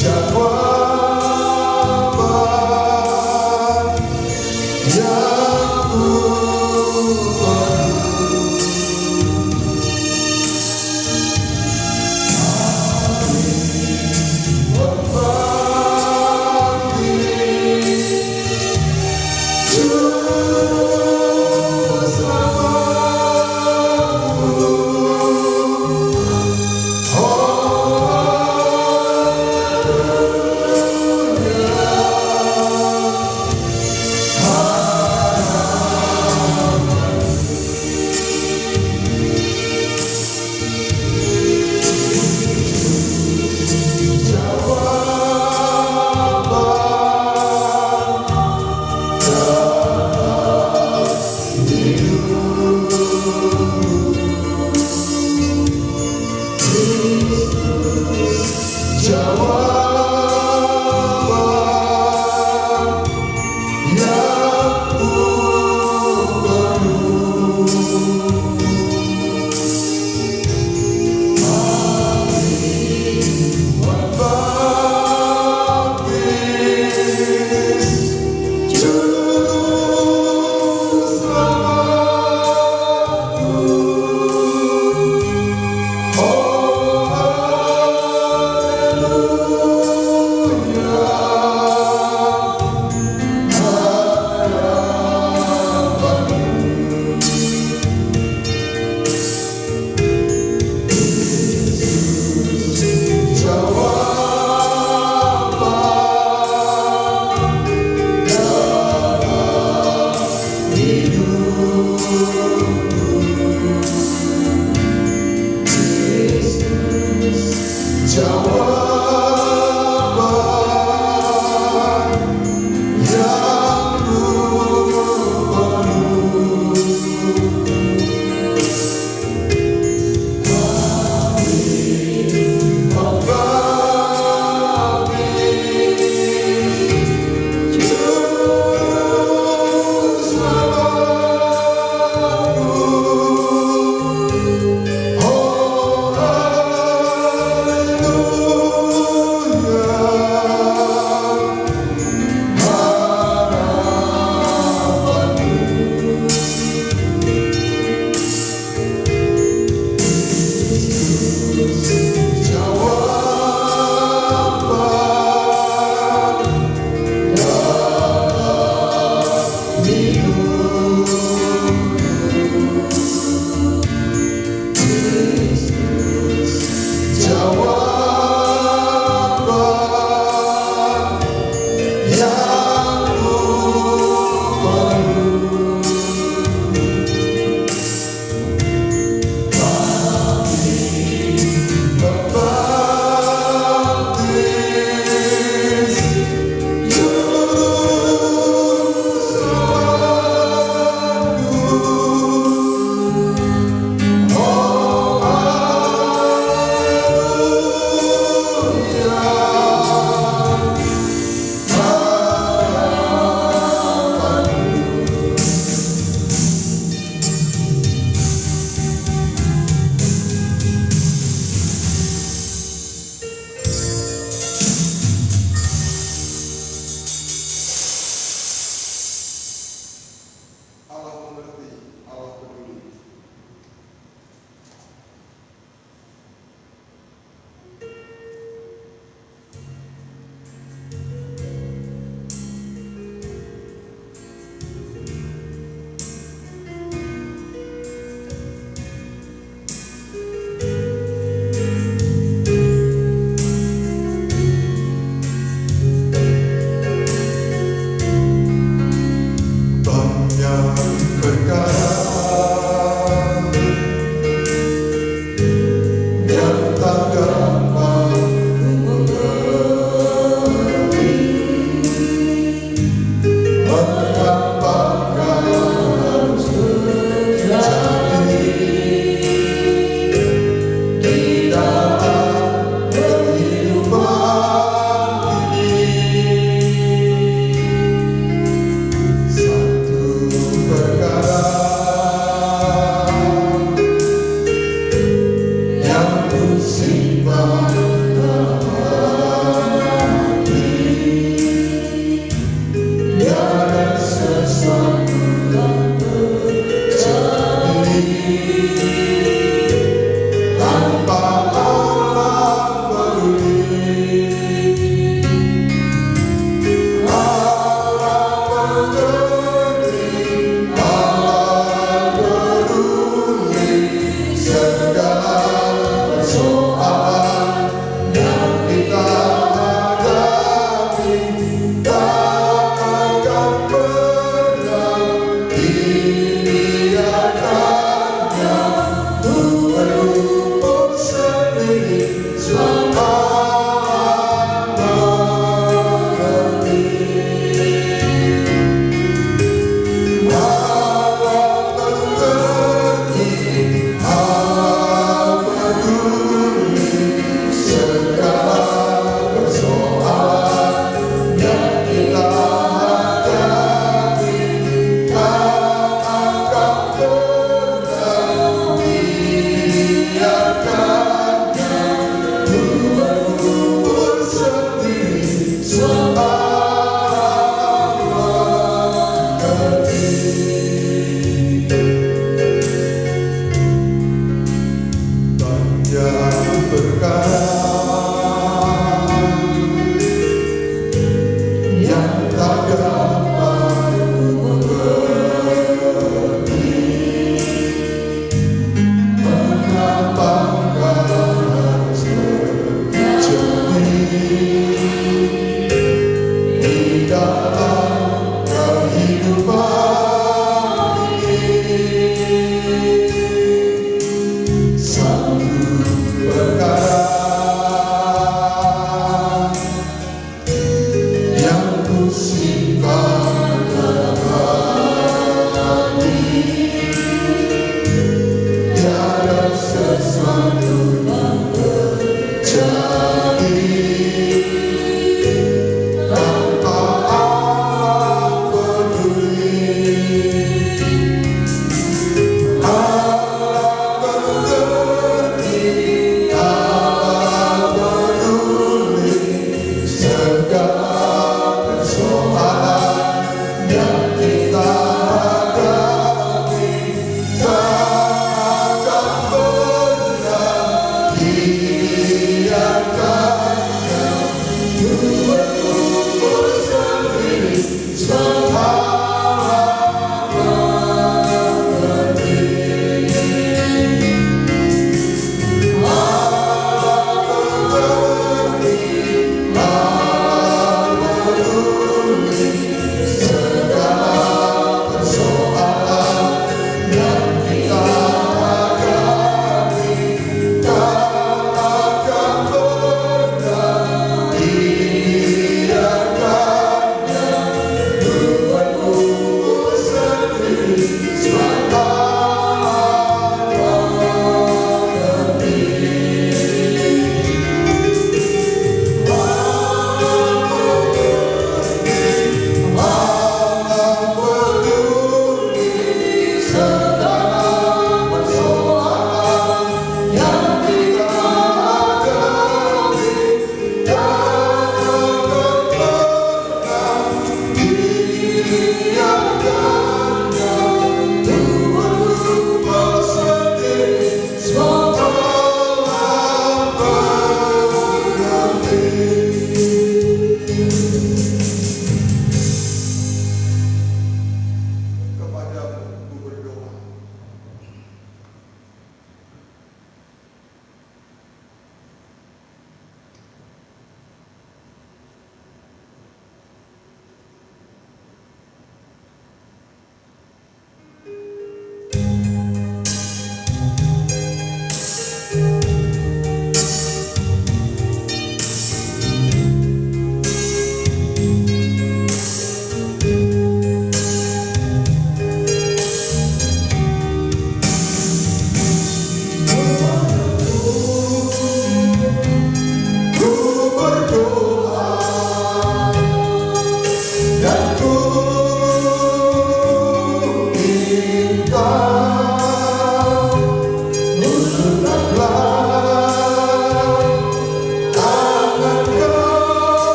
jawaban yang ku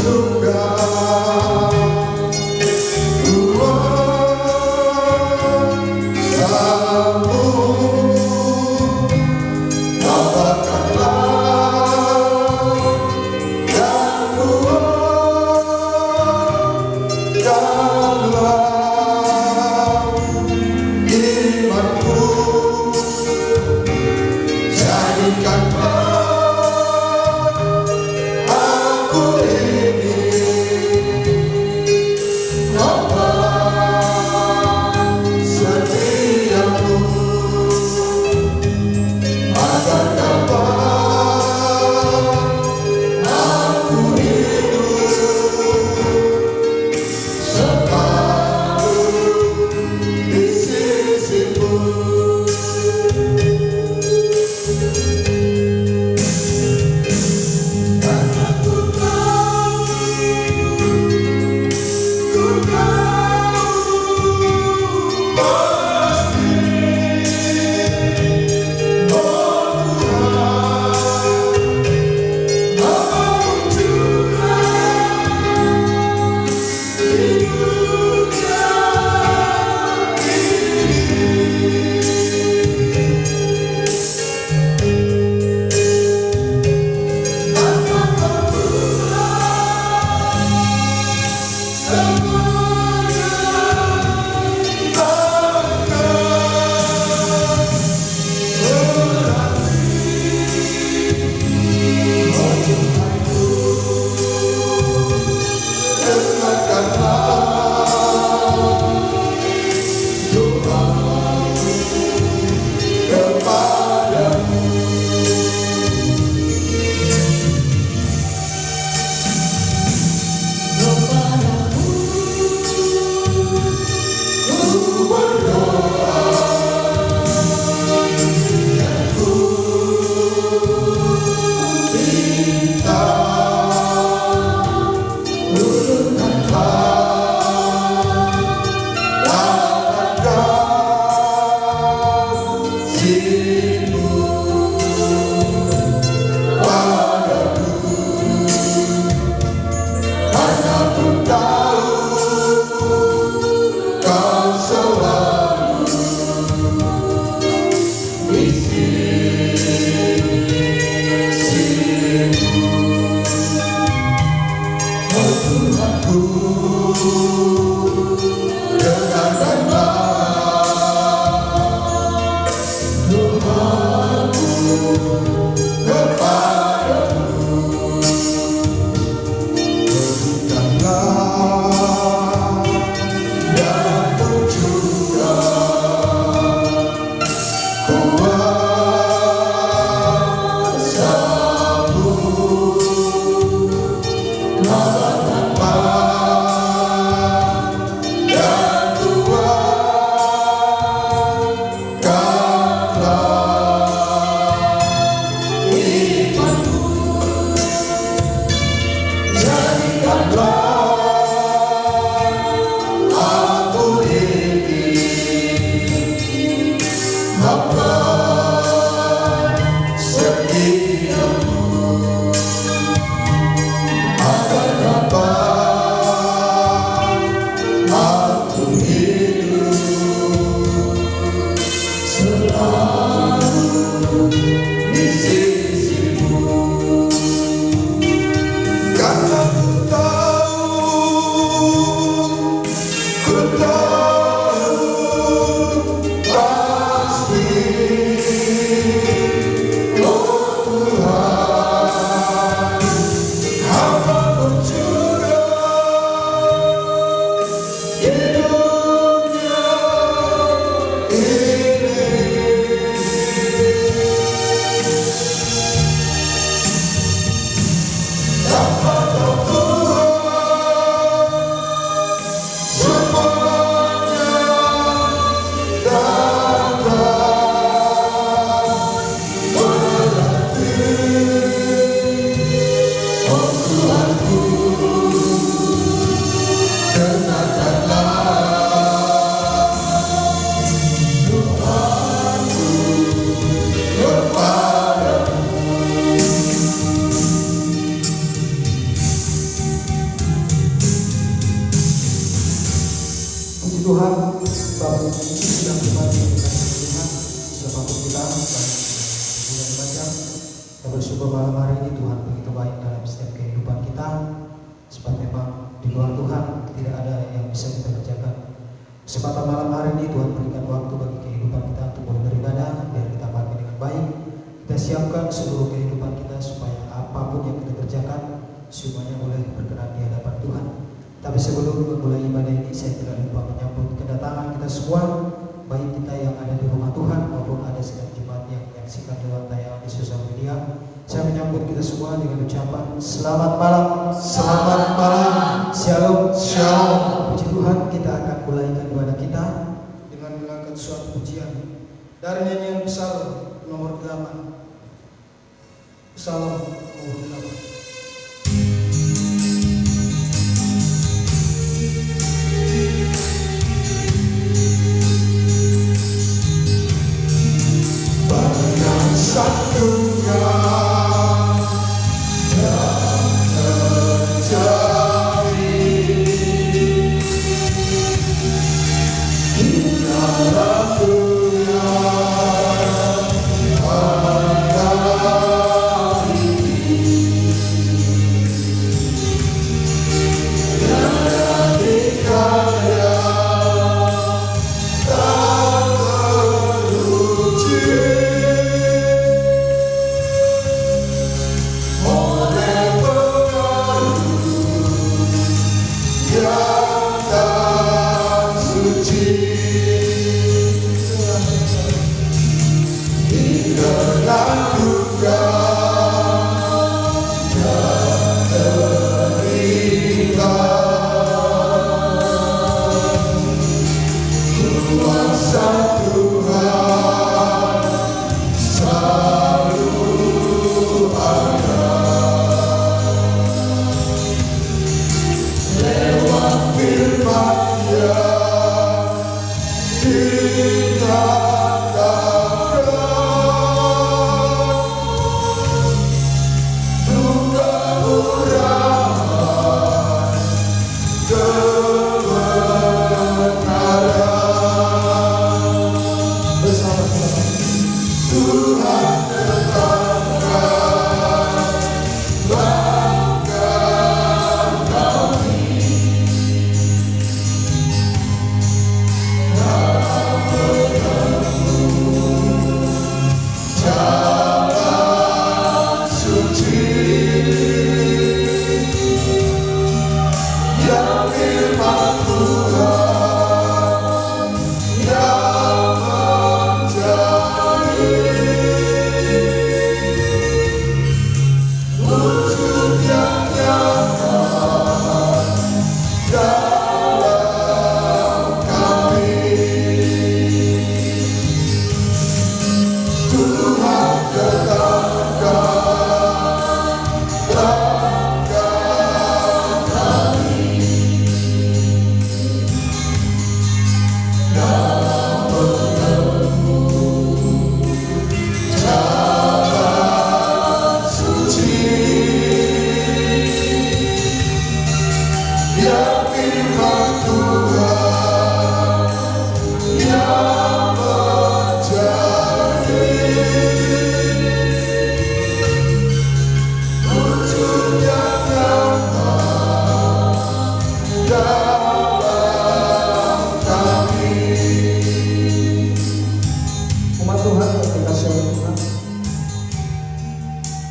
juga kuasamu, tambahkanlah dan kuatkanlah imanku, jadikanlah aku ini nampak setiamu, agar dapat aku hidup selalu di sisimu. Tuhan, Bapak ini sedang berbagi dengan Tuhan siapapun kita, baik bulan baca. Kita bersyukur malam hari ini Tuhan begitu baik dalam setiap kehidupan kita. Sebab memang di luar Tuhan tidak ada yang bisa kita kerjakan. Kesempatan malam hari ini Tuhan berikan waktu bagi kehidupan kita untuk boleh beribadah, biar kita pakai dengan baik. Kita siapkan seluruh kehidupan kita supaya apapun yang kita kerjakan semuanya boleh berkenan di hadapan Tuhan. Tapi sebelum memulai ibadah ini, saya tidak lupa menyambut kedatangan kita semua, baik kita yang ada di rumah Tuhan maupun ada sedang jemaat yang menyaksikan lewat tayangan di sosial media. Saya menyambut kita semua dengan ucapan selamat malam, Selamat malam. shalom, Shalom. Puji Tuhan, kita akan mulaikan ibadah kita dengan mengangkat suatu pujian dari nyanyian Psalm nomor 8. Psalm nomor 8. Satunya yang terjadi di dalam dunia hari ini, tiada dikaya tak teruji.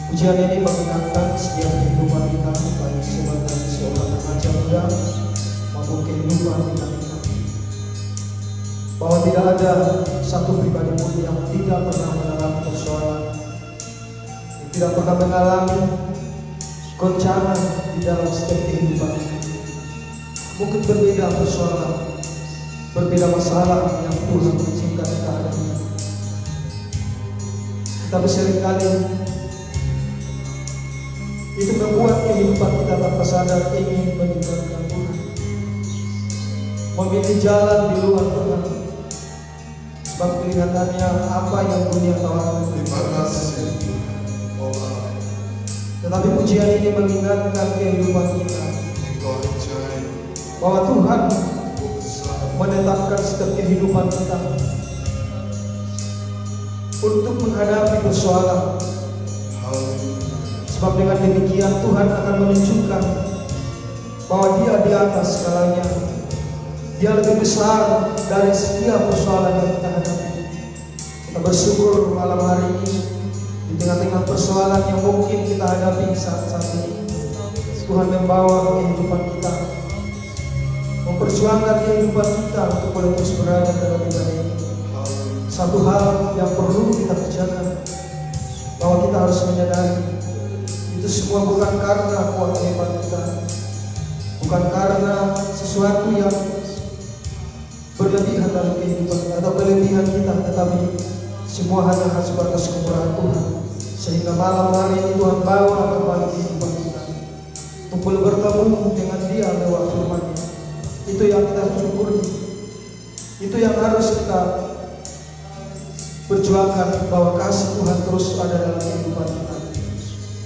Pujian ini mengingatkan setiap kehidupan kita, baik sebagai seorang remaja muda maupun kehidupan kita, bahwa tidak ada satu pribadi pun yang tidak pernah mengalami persoalan, yang tidak pernah mengalami goncangan di dalam setiap kehidupan. Mungkin berbeda persoalan, berbeda masalah yang Tuhan izinkan kita hadapi, tapi seringkali itu membuat kehidupan kita tanpa sadar ingin meninggalkan Tuhan, memilih jalan di luar Tuhan, sebab kelihatannya apa yang dunia tawarkan. Tetapi pujian ini mengingatkan kehidupan kita bahwa Tuhan menetapkan setiap kehidupan kita untuk menghadapi persoalan. Sebab dengan demikian Tuhan akan menunjukkan bahwa Dia di atas segalanya. Dia lebih besar dari setiap persoalan yang kita hadapi. Kita bersyukur malam hari ini di tengah-tengah persoalan yang mungkin kita hadapi saat ini. Tuhan membawa kehidupan kita, memperjuangkan kehidupan kita untuk boleh terus berada dalam ibadah ini. Satu hal yang perlu kita kerjakan, bahwa kita harus menyadari itu semua bukan karena kuat hebat kita, bukan karena sesuatu yang berlebihan dalam kehidupan kita atau kelebihan kita, tetapi semua hanya sebatas kemurahan Tuhan. Sehingga malam hari ini Tuhan bawa kembali kehidupan kita untuk boleh bertemu dengan Dia lewat firman-Nya. Itu yang kita syukuri, itu yang harus kita perjuangkan, bahwa kasih Tuhan terus ada dalam kehidupan kita.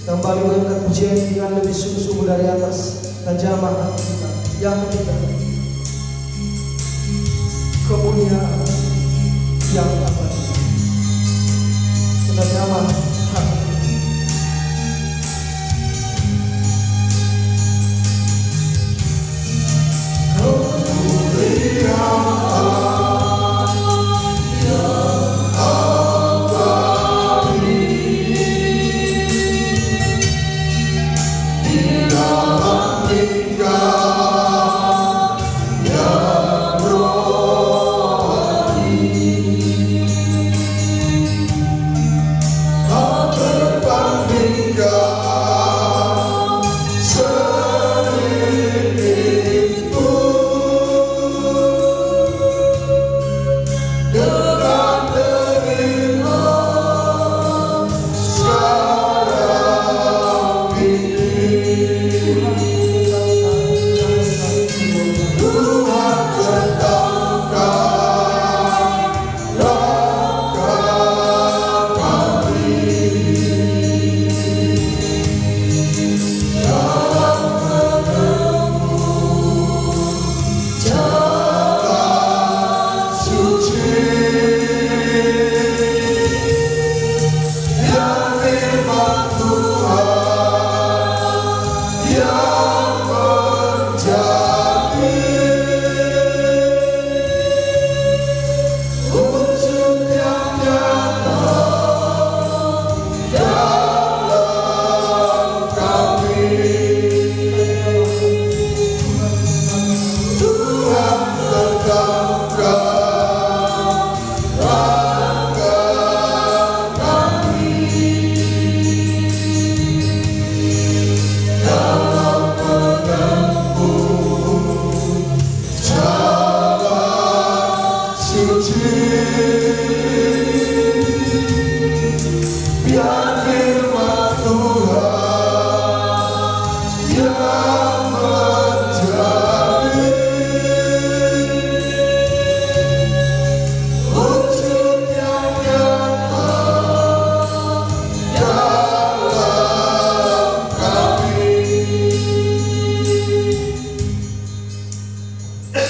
Kembali berikan pujian dengan lebih sungguh-sungguh dari atas dan jamah hati kita. Yang ketiga, kemuliaan yang abadi. Kita jamah hati.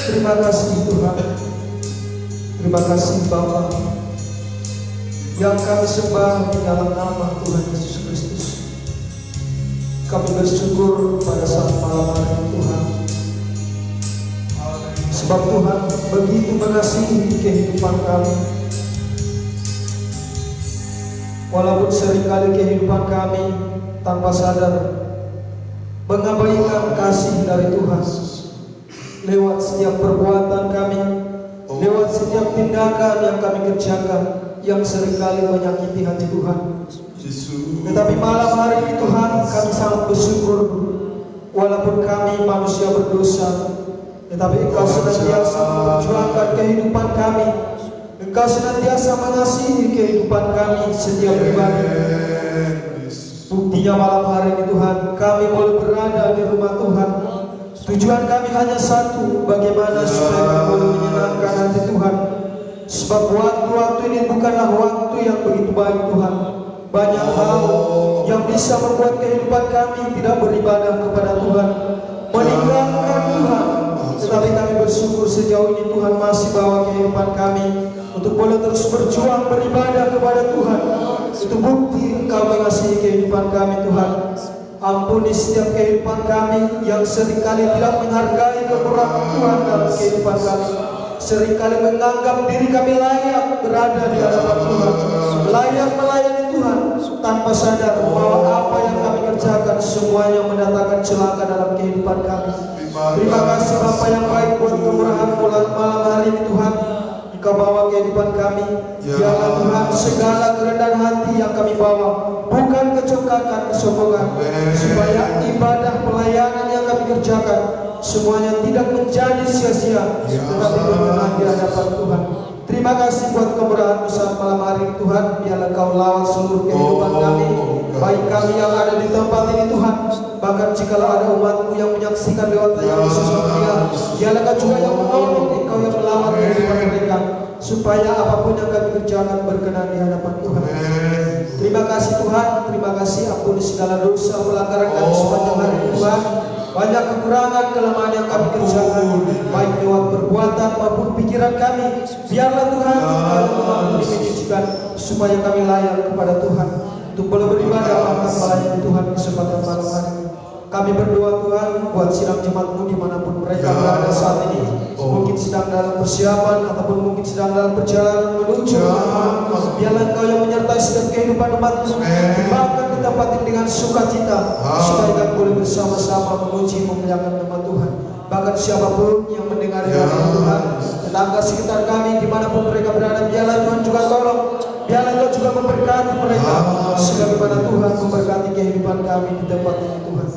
Terima kasih Tuhan, terima kasih Bapa yang kami sembah di dalam nama Tuhan Yesus Kristus. Kami bersyukur pada saat malam hari ini Tuhan, sebab Tuhan begitu mengasihi kehidupan kami. Walaupun seringkali kehidupan kami tanpa sadar mengabaikan kasih dari Tuhan, lewat setiap perbuatan kami, lewat setiap tindakan yang kami kerjakan yang seringkali menyakiti hati Tuhan. Tetapi malam hari ini Tuhan, kami sangat bersyukur, walaupun kami manusia berdosa, tetapi Engkau senantiasa memperjuangkan kehidupan kami. Engkau senantiasa mengasihi kehidupan kami setiap pribadi. Buktinya malam hari ini Tuhan, kami boleh berada di rumah Tuhan. Tujuan kami hanya satu, bagaimana supaya kami boleh menyenangkan hati Tuhan. Sebab waktu-waktu ini bukanlah waktu yang begitu baik Tuhan. Banyak hal yang bisa membuat kehidupan kami tidak beribadah kepada Tuhan, meninggalkan Tuhan. Tetapi kami bersyukur sejauh ini Tuhan masih bawa kehidupan kami untuk boleh terus berjuang beribadah kepada Tuhan. Itu bukti Engkau mengasihi kehidupan kami Tuhan. Ampuni setiap kehidupan kami yang seringkali tidak menghargai kekurangan Tuhan dalam kehidupan kami. Seringkali menganggap diri kami layak berada di hadapan Tuhan, layak melayani Tuhan, tanpa sadar bahwa apa yang kami kerjakan semuanya mendatangkan celaka dalam kehidupan kami. Terima kasih Bapa yang baik buat kemurahan malam hari ini Tuhan. Engkau bawa kehidupan kami. Biarlah Tuhan segala kerendahan hati yang kami bawa, bukan kecongkakan, kesombongan, supaya ibadah pelayanan yang kami kerjakan semuanya tidak menjadi sia-sia, tetapi berkenan di hadapan Tuhan. Terima kasih buat kemurahan-Mu saat malam hari ini Tuhan. Biarlah Kau lawat seluruh kehidupan kami, baik kami yang ada di tempat ini Tuhan, bahkan jikalau ada umat-Mu yang menyaksikan lewat tayangan sosial media, biarlah Kau juga yang menolong, Engkau yang melawat kehidupan mereka, supaya apapun yang kami kerjakan berkenan di hadapan Tuhan. Terima kasih Tuhan, terima kasih, ampuni segala dosa pelanggaran kami sepanjang hari ini Tuhan. Banyak kekurangan, kelemahan yang kami kerjakan, baik lewat perbuatan maupun pikiran kami. Biarlah Tuhan Engkau dimenjadikan supaya kami layak kepada Tuhan untuk boleh beribadah bahkan melayani Tuhan kesempatan malam hari ini. Kami berdoa Tuhan buat sidang jemaat-Mu dimanapun mereka berada saat ini, mungkin sedang dalam persiapan ataupun mungkin sedang dalam perjalanan menuju. Biarlah Engkau yang menyertai setiap kehidupan umat-Mu, bahkan di tempat ini dengan sukacita, supaya kami boleh bersama-sama memuji memuliakan nama Tuhan. Bahkan siapapun yang mendengar firman Tuhan, tetangga sekitar kami dimanapun mereka berada, biarlah Tuhan juga tolong. Biarlah Engkau juga memberkati mereka, sebagaimana Tuhan memberkati kehidupan kami di tempat ini Tuhan.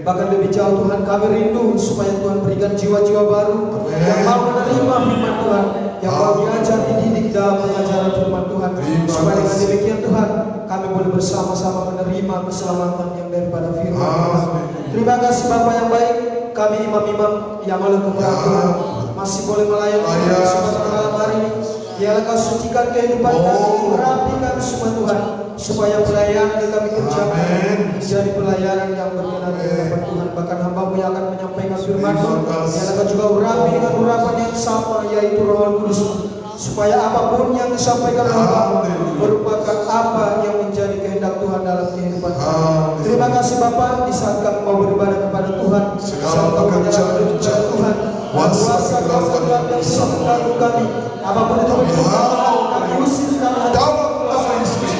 Bahkan lebih jauh Tuhan, kami rindu supaya Tuhan berikan jiwa-jiwa baru yang mau menerima firman Tuhan, yang mau diajar, dididik dalam pengajaran firman Tuhan, supaya dengan demikian Tuhan kami boleh bersama-sama menerima keselamatan yang daripada firman Tuhan. Terima kasih Bapa yang baik, kami imam-imam yang oleh kemurahan Tuhan masih boleh melayani kesempatan malam hari ini. Biarlah Kau sucikan kehidupan kami, rapikan semua Tuhan, supaya pelayanan yang kami kerjakan menjadi pelayanan yang berkenan di hadapan Tuhan. Bahkan hamba-Mu yang akan menyampaikan firman-Mu, biarlah Kau juga urapi dengan urapan yang sama, yaitu Roh Kudus, supaya apapun yang disampaikan hamba merupakan apa yang menjadi kehendak Tuhan dalam kehidupan kami. Terima kasih Bapa, di saat kami mau beribadah kepada Tuhan, saat kami menyerahkan kepada Tuhan, kuasa gelap yang bisa mengganggu kami, apapun itu kami usir kami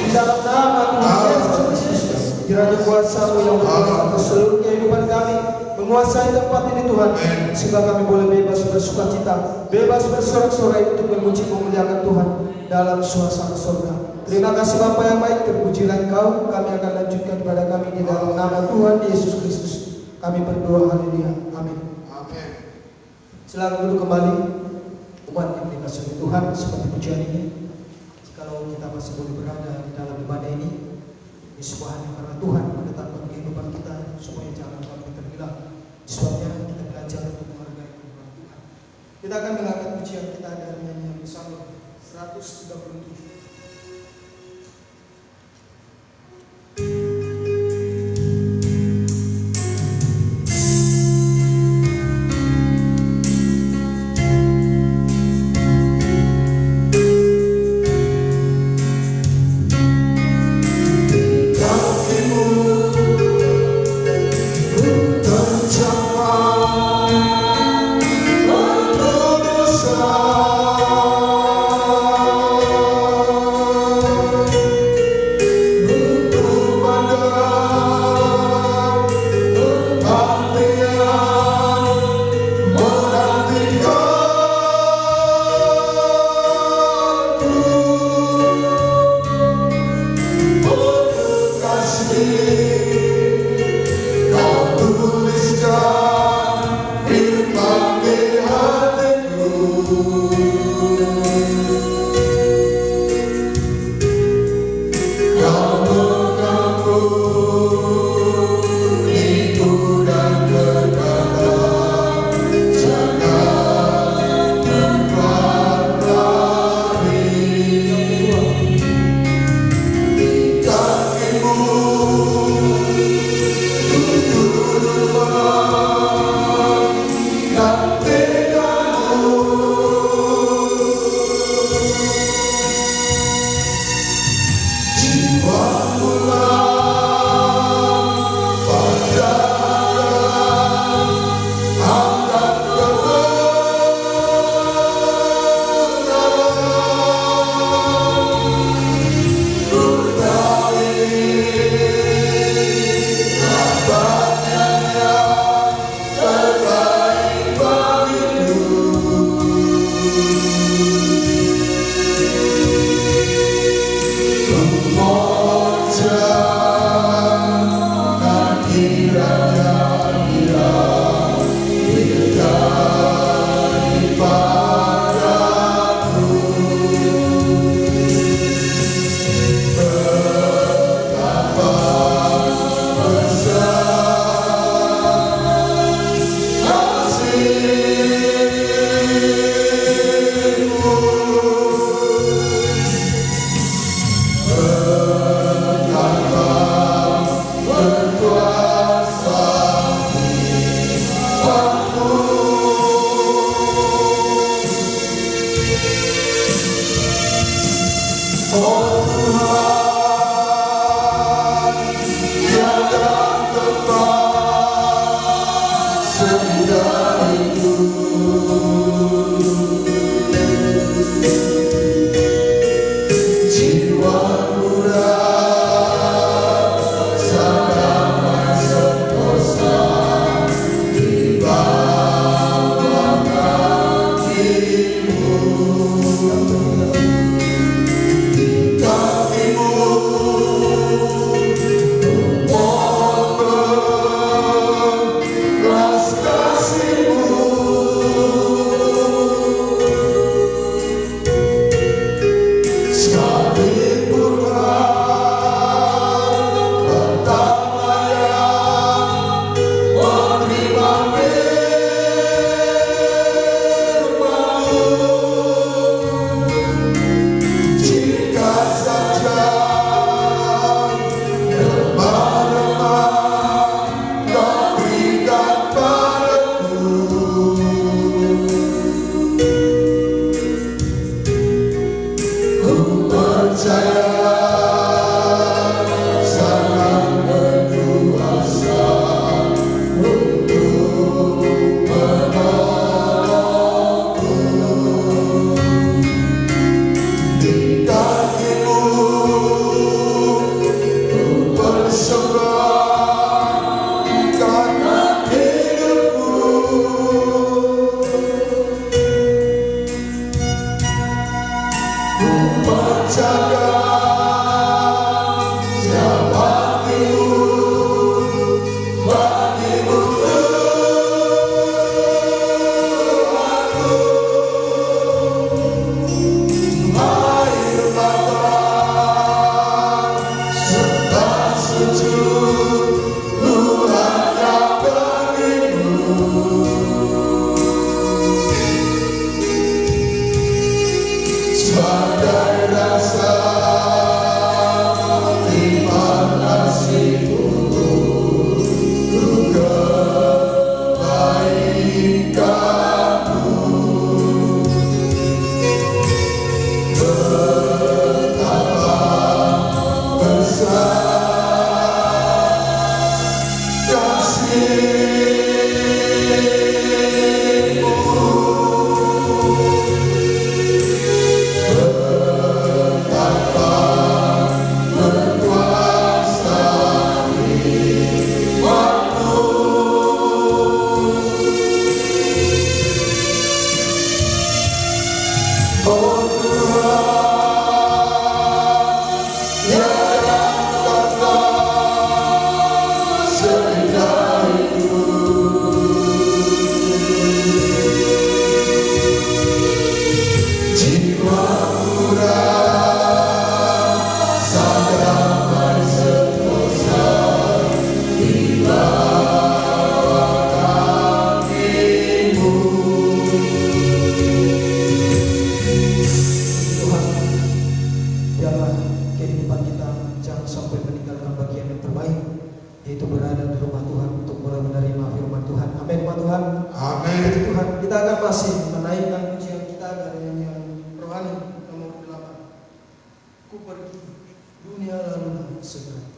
di dalam nama Tuhan Yesus Kristus. Kiranya kuasa-Mu yang berkuasa atas seluruh kehidupan kami menguasai tempat ini Tuhan, sehingga kami boleh bebas bersukacita, bebas bersorak-sorai untuk memuji memuliakan Tuhan dalam suasana surga. Terima kasih Bapa yang baik, terpujilah Engkau. Kami akan lanjutkan pada kami di dalam nama Tuhan Yesus Kristus. Kami berdoa, haleluya, amin. Silakan duduk kembali umat yang dikasihi Tuhan. Seperti pujian ini, jikalau kita masih boleh berada di dalam ibadah ini, ini sebuah hanya karena Tuhan menetapkan kehidupan kita, supaya jangan kami tergila. Sebabnya kita belajar untuk menghargai firman Tuhan. Kita akan mengangkat pujian kita dari nyanyian Mazmur 137. Oh yaitu berada di rumah Tuhan untuk mulai menerima firman Tuhan. Amin, Pak Tuhan. Amin. Tuhan, kita akan masih menaikkan pujian kita dari nyanyian rohani nomor 8. Ku pergi, dunia lalu segera.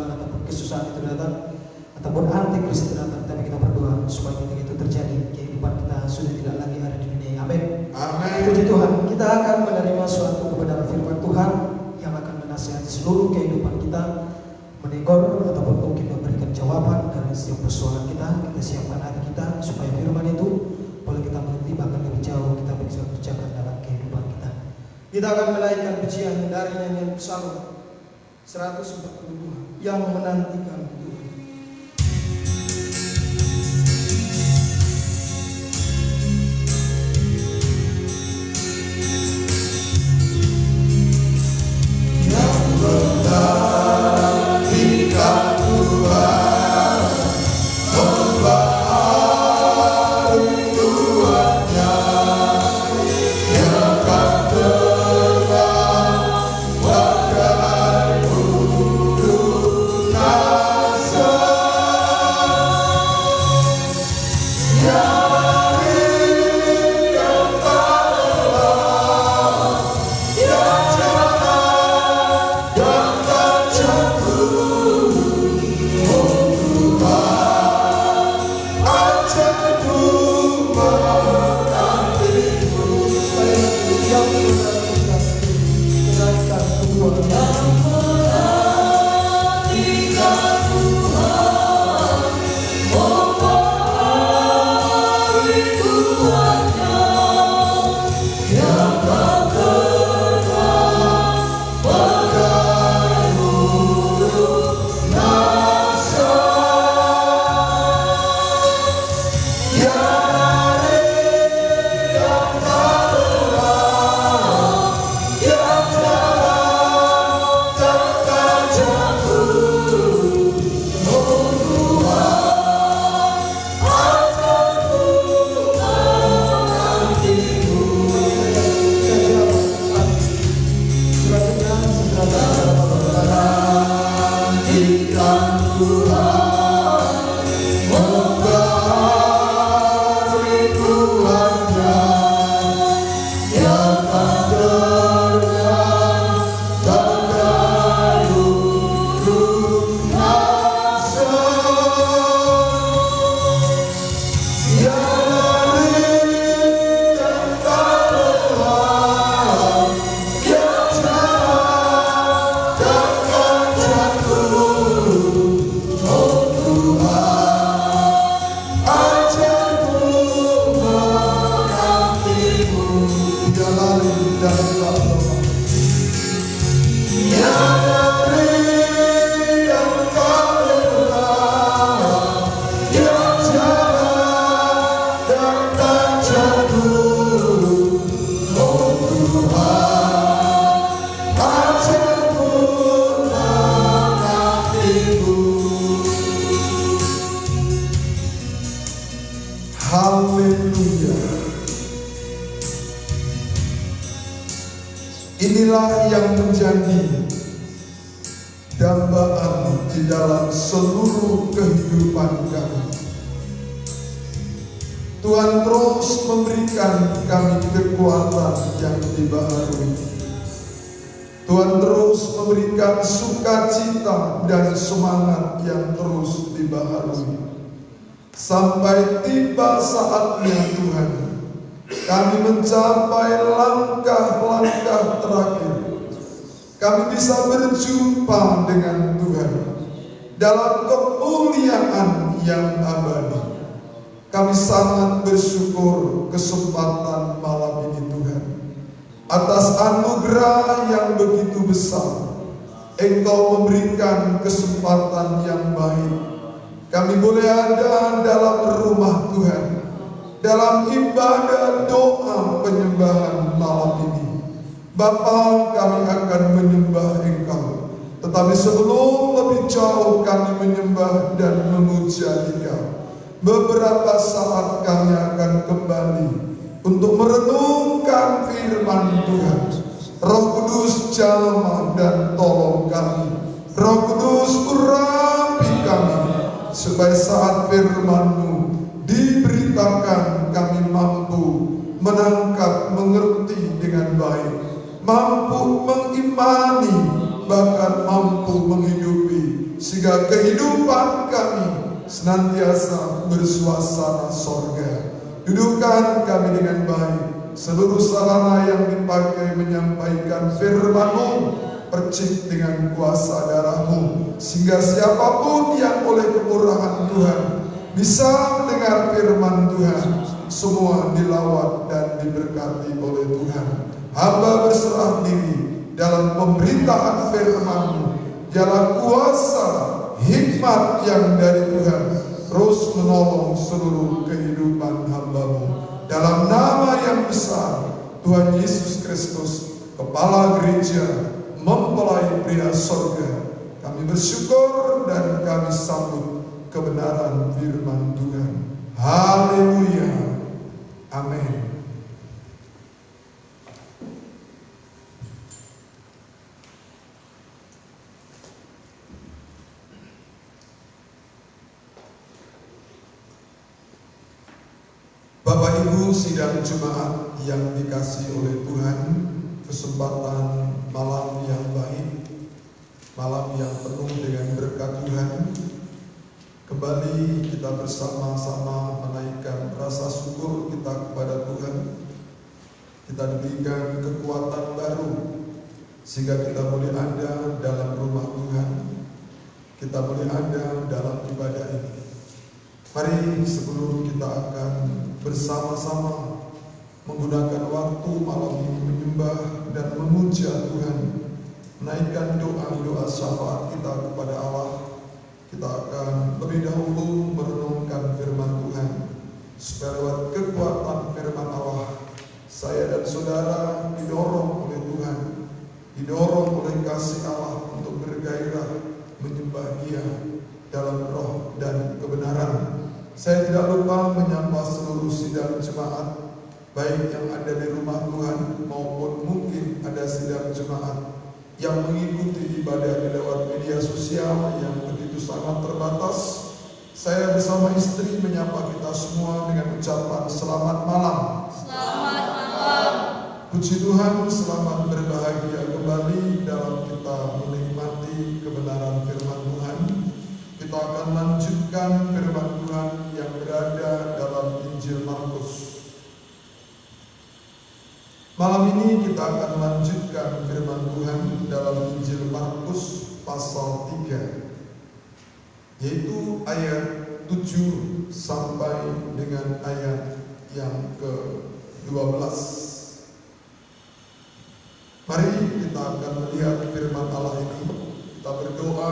persoalan ataupun kesusahan itu datang, ataupun antikris itu datang, tapi kita berdoa supaya ketika itu terjadi, kehidupan kita sudah tidak lagi ada di dunia. Amin. Amin. Puji Tuhan, kita akan menerima suatu kebenaran firman Tuhan yang akan menasihati seluruh kehidupan kita, menegor ataupun mungkin memberikan jawaban dari setiap persoalan kita. Kita siapkan hati kita supaya firman itu boleh kita mengerti, bahkan lebih jauh kita bisa kerjakan dalam kehidupan kita. Kita akan menaikkan pujian dari nyanyian Psalm 142 yang menantikan Tuhan. Haleluya. Inilah yang menjadi dambaan di dalam seluruh kehidupan kami. Tuhan terus memberikan kami kekuatan yang dibaharui. Tuhan terus memberikan sukacita dan semangat yang terus dibaharui. Sampai tiba saatnya Tuhan, kami mencapai langkah-langkah terakhir. Kami bisa berjumpa dengan Tuhan dalam kemuliaan yang abadi. Kami sangat bersyukur kesempatan malam ini Tuhan, atas anugerah yang begitu besar. Engkau memberikan kesempatan yang baik. Kami boleh ada dalam rumah Tuhan, dalam ibadah doa penyembahan malam ini. Bapa, kami akan menyembah Engkau. Tetapi sebelum lebih jauh kami menyembah dan memuja Engkau, beberapa saat kami akan kembali untuk merenungkan firman Tuhan. Roh Kudus jamah dan tolong kami. Roh Kudus urapi kami, supaya saat firman-Mu diberitakan kami mampu menangkap, mengerti dengan baik, mampu mengimani, bahkan mampu menghidupi, sehingga sehingga kehidupan kami senantiasa bersuasana sorga. Dudukkan kami dengan baik, seluruh sarana yang dipakai menyampaikan firman-Mu, percik dengan kuasa darah-Mu, sehingga siapapun yang oleh kemurahan Tuhan bisa mendengar firman Tuhan, semua dilawat dan diberkati oleh Tuhan. Hamba berserah diri dalam pemberitaan firman-Mu. Biarlah kuasa hikmat yang dari Tuhan terus menolong seluruh kehidupan hamba-Mu. Dalam nama yang besar Tuhan Yesus Kristus, Kepala Gereja, mempelai pria sorga, kami bersyukur dan kami sambut kebenaran firman Tuhan. Haleluya. Amin. Bapak Ibu sidang Jumat yang dikasihi oleh Tuhan, kesempatan malam yang baik, malam yang penuh dengan berkat Tuhan. Kembali kita bersama-sama menaikkan rasa syukur kita kepada Tuhan. Kita diberikan kekuatan baru sehingga kita boleh ada dalam rumah Tuhan, kita boleh ada dalam ibadah ini. Mari sebelum kita akan bersama-sama menggunakan waktu malam ini menyembah dan memuja Tuhan, menaikkan doa-doa syafaat kita kepada Allah, kita akan lebih dahulu merenungkan firman Tuhan, supaya lewat kekuatan firman Allah, saya dan saudara didorong oleh Tuhan, didorong oleh kasih Allah untuk bergairah menyembah Dia dalam roh dan kebenaran. Saya tidak lupa menyapa seluruh sidang jemaat, baik yang ada di rumah Tuhan maupun mungkin ada sidang jemaat yang mengikuti ibadah di lewat media sosial yang begitu sangat terbatas. Saya bersama istri menyapa kita semua dengan ucapan selamat malam. Selamat malam. Puji Tuhan, selamat berbahagia kembali dalam kita menikmati kebenaran firman Tuhan. Kita akan lanjutkan firman Tuhan yang berada dalam Injil Markus. Malam ini kita akan lanjutkan firman Tuhan dalam Injil Markus pasal 3, yaitu ayat 7 sampai dengan ayat yang ke-12. Mari kita akan melihat firman Allah ini. Kita berdoa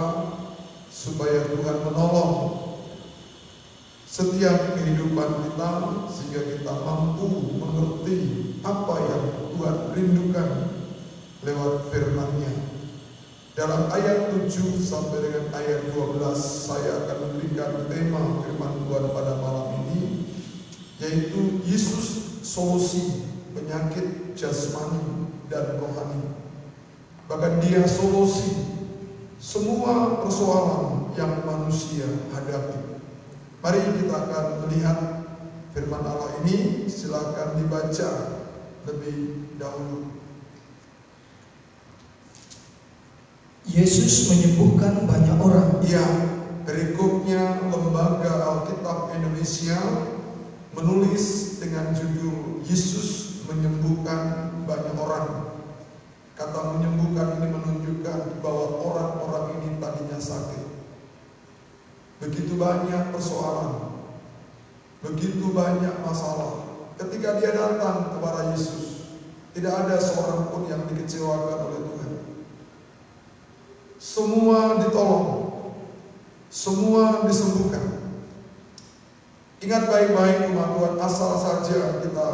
supaya Tuhan menolong setiap kehidupan kita, sehingga kita mampu mengerti apa yang Tuhan rindukan lewat firman-Nya. Dalam ayat 7 sampai dengan ayat 12 saya akan memberikan tema firman Tuhan pada malam ini, yaitu Yesus solusi penyakit jasmani dan rohani. Bahkan Dia solusi semua persoalan yang manusia hadapi. Mari kita akan melihat firman Allah ini. Silakan dibaca lebih dahulu. Yesus menyembuhkan banyak orang. Ya, berikutnya Lembaga Alkitab Indonesia menulis dengan judul Yesus menyembuhkan banyak orang. Kata menyembuhkan ini menunjukkan bahwa orang-orang ini tadinya sakit. Begitu banyak persoalan, begitu banyak masalah. Ketika dia datang kepada Yesus, tidak ada seorang pun yang dikecewakan oleh Tuhan. Semua ditolong, semua disembuhkan. Ingat baik-baik umat Tuhan, asal saja kita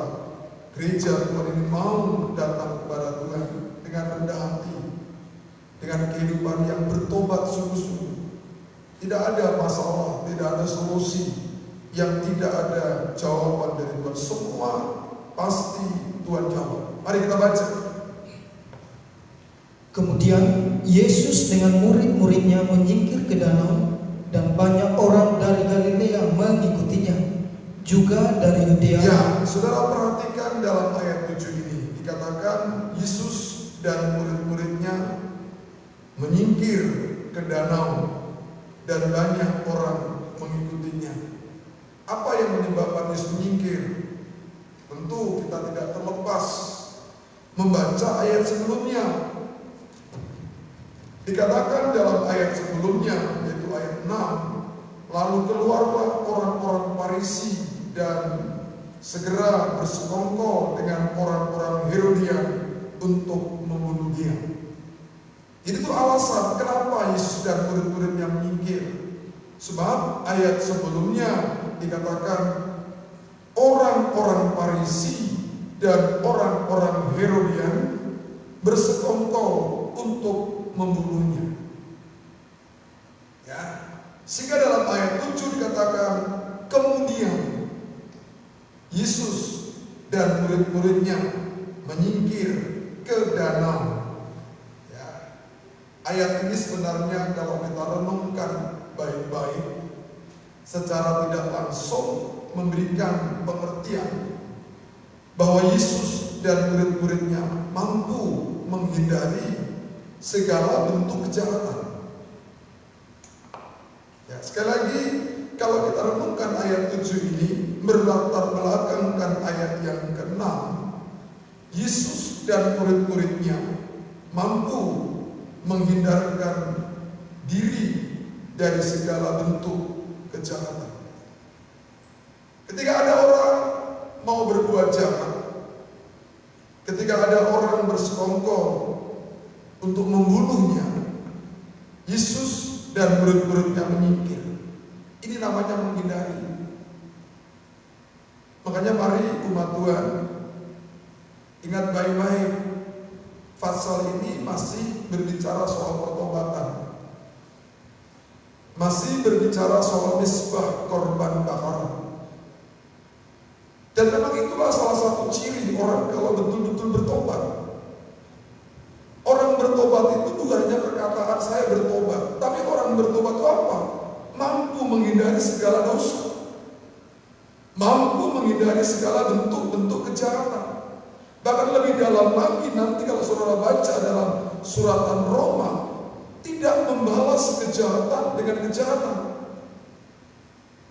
gereja Tuhan ini mau datang kepada Tuhan dengan rendah hati, dengan kehidupan yang bertobat sungguh-sungguh. Tidak ada masalah, tidak ada solusi yang tidak ada jawaban dari Tuhan. Semua pasti Tuhan jawab. Mari kita baca. Kemudian Yesus dengan murid-muridnya menyingkir ke danau, dan banyak orang dari Galilea mengikutinya, juga dari Yudea. Ya, saudara perhatikan dalam ayat 7 ini dikatakan Yesus dan murid-muridnya menyingkir ke danau. dan banyak orang mengikutinya. Apa yang menyebabkan Yesus menyingkir? Tentu kita tidak terlepas membaca ayat sebelumnya. Dikatakan dalam ayat sebelumnya, yaitu ayat 6, lalu keluarlah orang-orang Farisi dan segera bersekongkol dengan orang-orang Herodian untuk membunuh dia. Itu alasan kenapa Yesus dan murid-muridnya menyingkir. Sebab ayat sebelumnya dikatakan orang-orang Farisi dan orang-orang Herodian bersekongkol untuk membunuhnya. Ya, sehingga dalam ayat 7 dikatakan kemudian Yesus dan murid-muridnya menyingkir ke danau. Ya, ayat ini sebenarnya kalau kita renungkan baik-baik, secara tidak langsung memberikan pengertian bahwa Yesus dan murid-muridnya mampu menghindari segala bentuk kejahatan. Ya, sekali lagi, kalau kita renungkan ayat 7 ini berlatar belakangkan ayat yang ke-6, Yesus dan murid-muridnya mampu menghindarkan diri dari segala bentuk kejahatan. Ketika ada orang mau berbuat jahat, ketika ada orang bersekongkol untuk membunuhnya, Yesus dan murid-muridnya menyingkir. Ini namanya menghindari. Makanya mari umat Tuhan ingat baik-baik, pasal ini masih berbicara soal pertobatan, masih berbicara soal misbah korban bakaran. Dan memang itulah salah satu ciri orang kalau betul-betul bertobat. Orang bertobat itu bukan hanya perkataan saya bertobat, tapi orang bertobat itu apa? Mampu menghindari segala dosa, mampu menghindari segala bentuk-bentuk kejahatan. Bahkan lebih dalam lagi nanti kalau saudara baca dalam suratan Roma, tidak membalas kejahatan dengan kejahatan,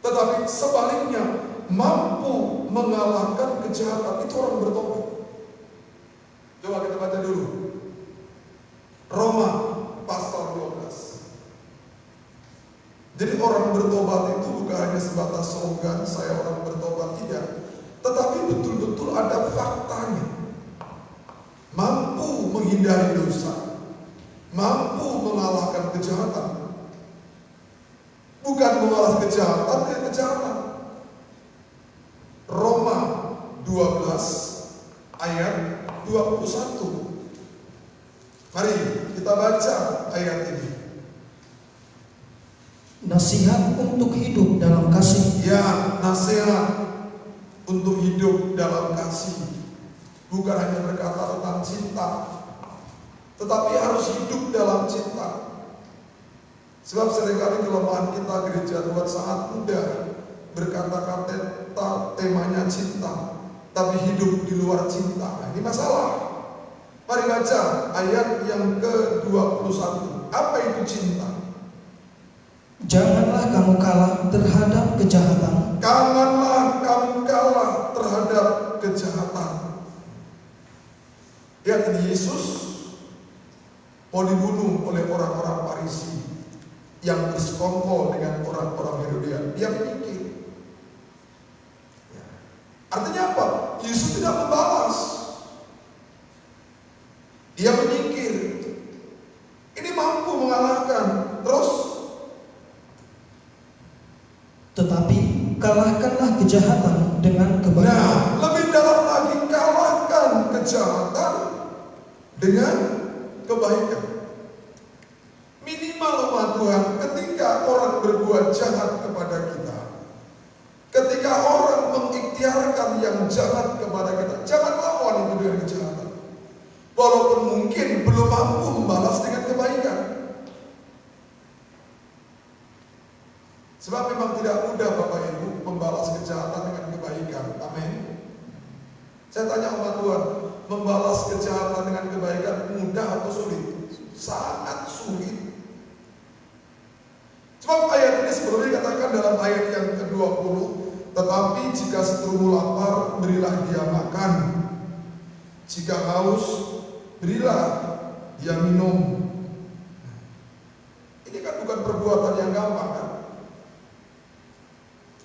tetapi sebaliknya mampu mengalahkan kejahatan. Itu orang bertobat. Coba kita baca dulu Roma pasal 12. Jadi orang bertobat itu bukan hanya sebatas slogan saya orang bertobat, tidak, tetapi betul-betul ada faktanya. Mampu menghindari dosa, mampu mengalahkan kejahatan. Bukan mengalahkan kejahatan dengan kejahatan. Roma 12 ayat 21. Mari kita baca ayat ini. Nasihat untuk hidup dalam kasih. Ya, nasihat untuk hidup dalam kasih. Bukan hanya berkata tentang cinta, tetapi harus hidup dalam cinta. Sebab seringkali kelemahan kita gereja Tuhan sangat mudah berkata-kata temanya cinta, tapi hidup di luar cinta. Nah, ini masalah. Mari baca ayat yang ke-21. Apa itu cinta? Janganlah kamu kalah terhadap kejahatan. Janganlah kamu kalah terhadap kejahatan. Lihat ini, Yesus mau dibunuh oleh orang-orang Farisi yang bersekongkol dengan orang-orang Herodian. Dia mikir. Artinya apa? Yesus tidak membalas. Dia menyingkir. Ini mampu mengalahkan. Terus, tetapi kalahkanlah kejahatan dengan kebaikan. nah, lebih dalam lagi, kalahkan kejahatan dengan kebaikan. Minimal umat Tuhan, ketika orang berbuat jahat kepada kita, ketika orang mengikhtiarkan yang jahat kepada kita, jangan lawan itu dengan kejahatan. Walaupun mungkin belum mampu membalas dengan kebaikan. Sebab memang tidak mudah Bapak Ibu membalas kejahatan dengan kebaikan. Amin. Saya tanya umat Tuhan, membalas kejahatan dengan kebaikan mudah atau sulit? Sangat sulit. Sebab ayat ini sebelumnya dikatakan dalam ayat yang ke-20, tetapi jika seterumu lapar, berilah dia makan. Jika haus, berilah dia minum. Ini kan bukan perbuatan yang gampang kan?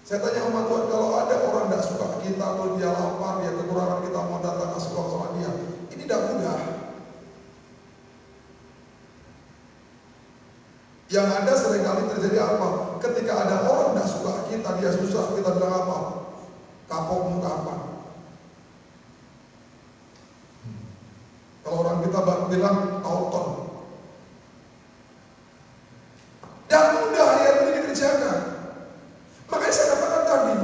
Saya tanya umat Tuhan, kalau ada orang tidak suka kita atau dia lapar, dia kekurangan, kita mau datang kasih uang sama dia, ini tidak mudah. Yang ada seringkali terjadi apa? Ketika ada orang tidak suka kita, dia susah, kita bilang apa? Kapok muka apa? Kalau orang kita bilang auton. Dan mudah ayat ini dikerjakan. Makanya saya katakan tadi,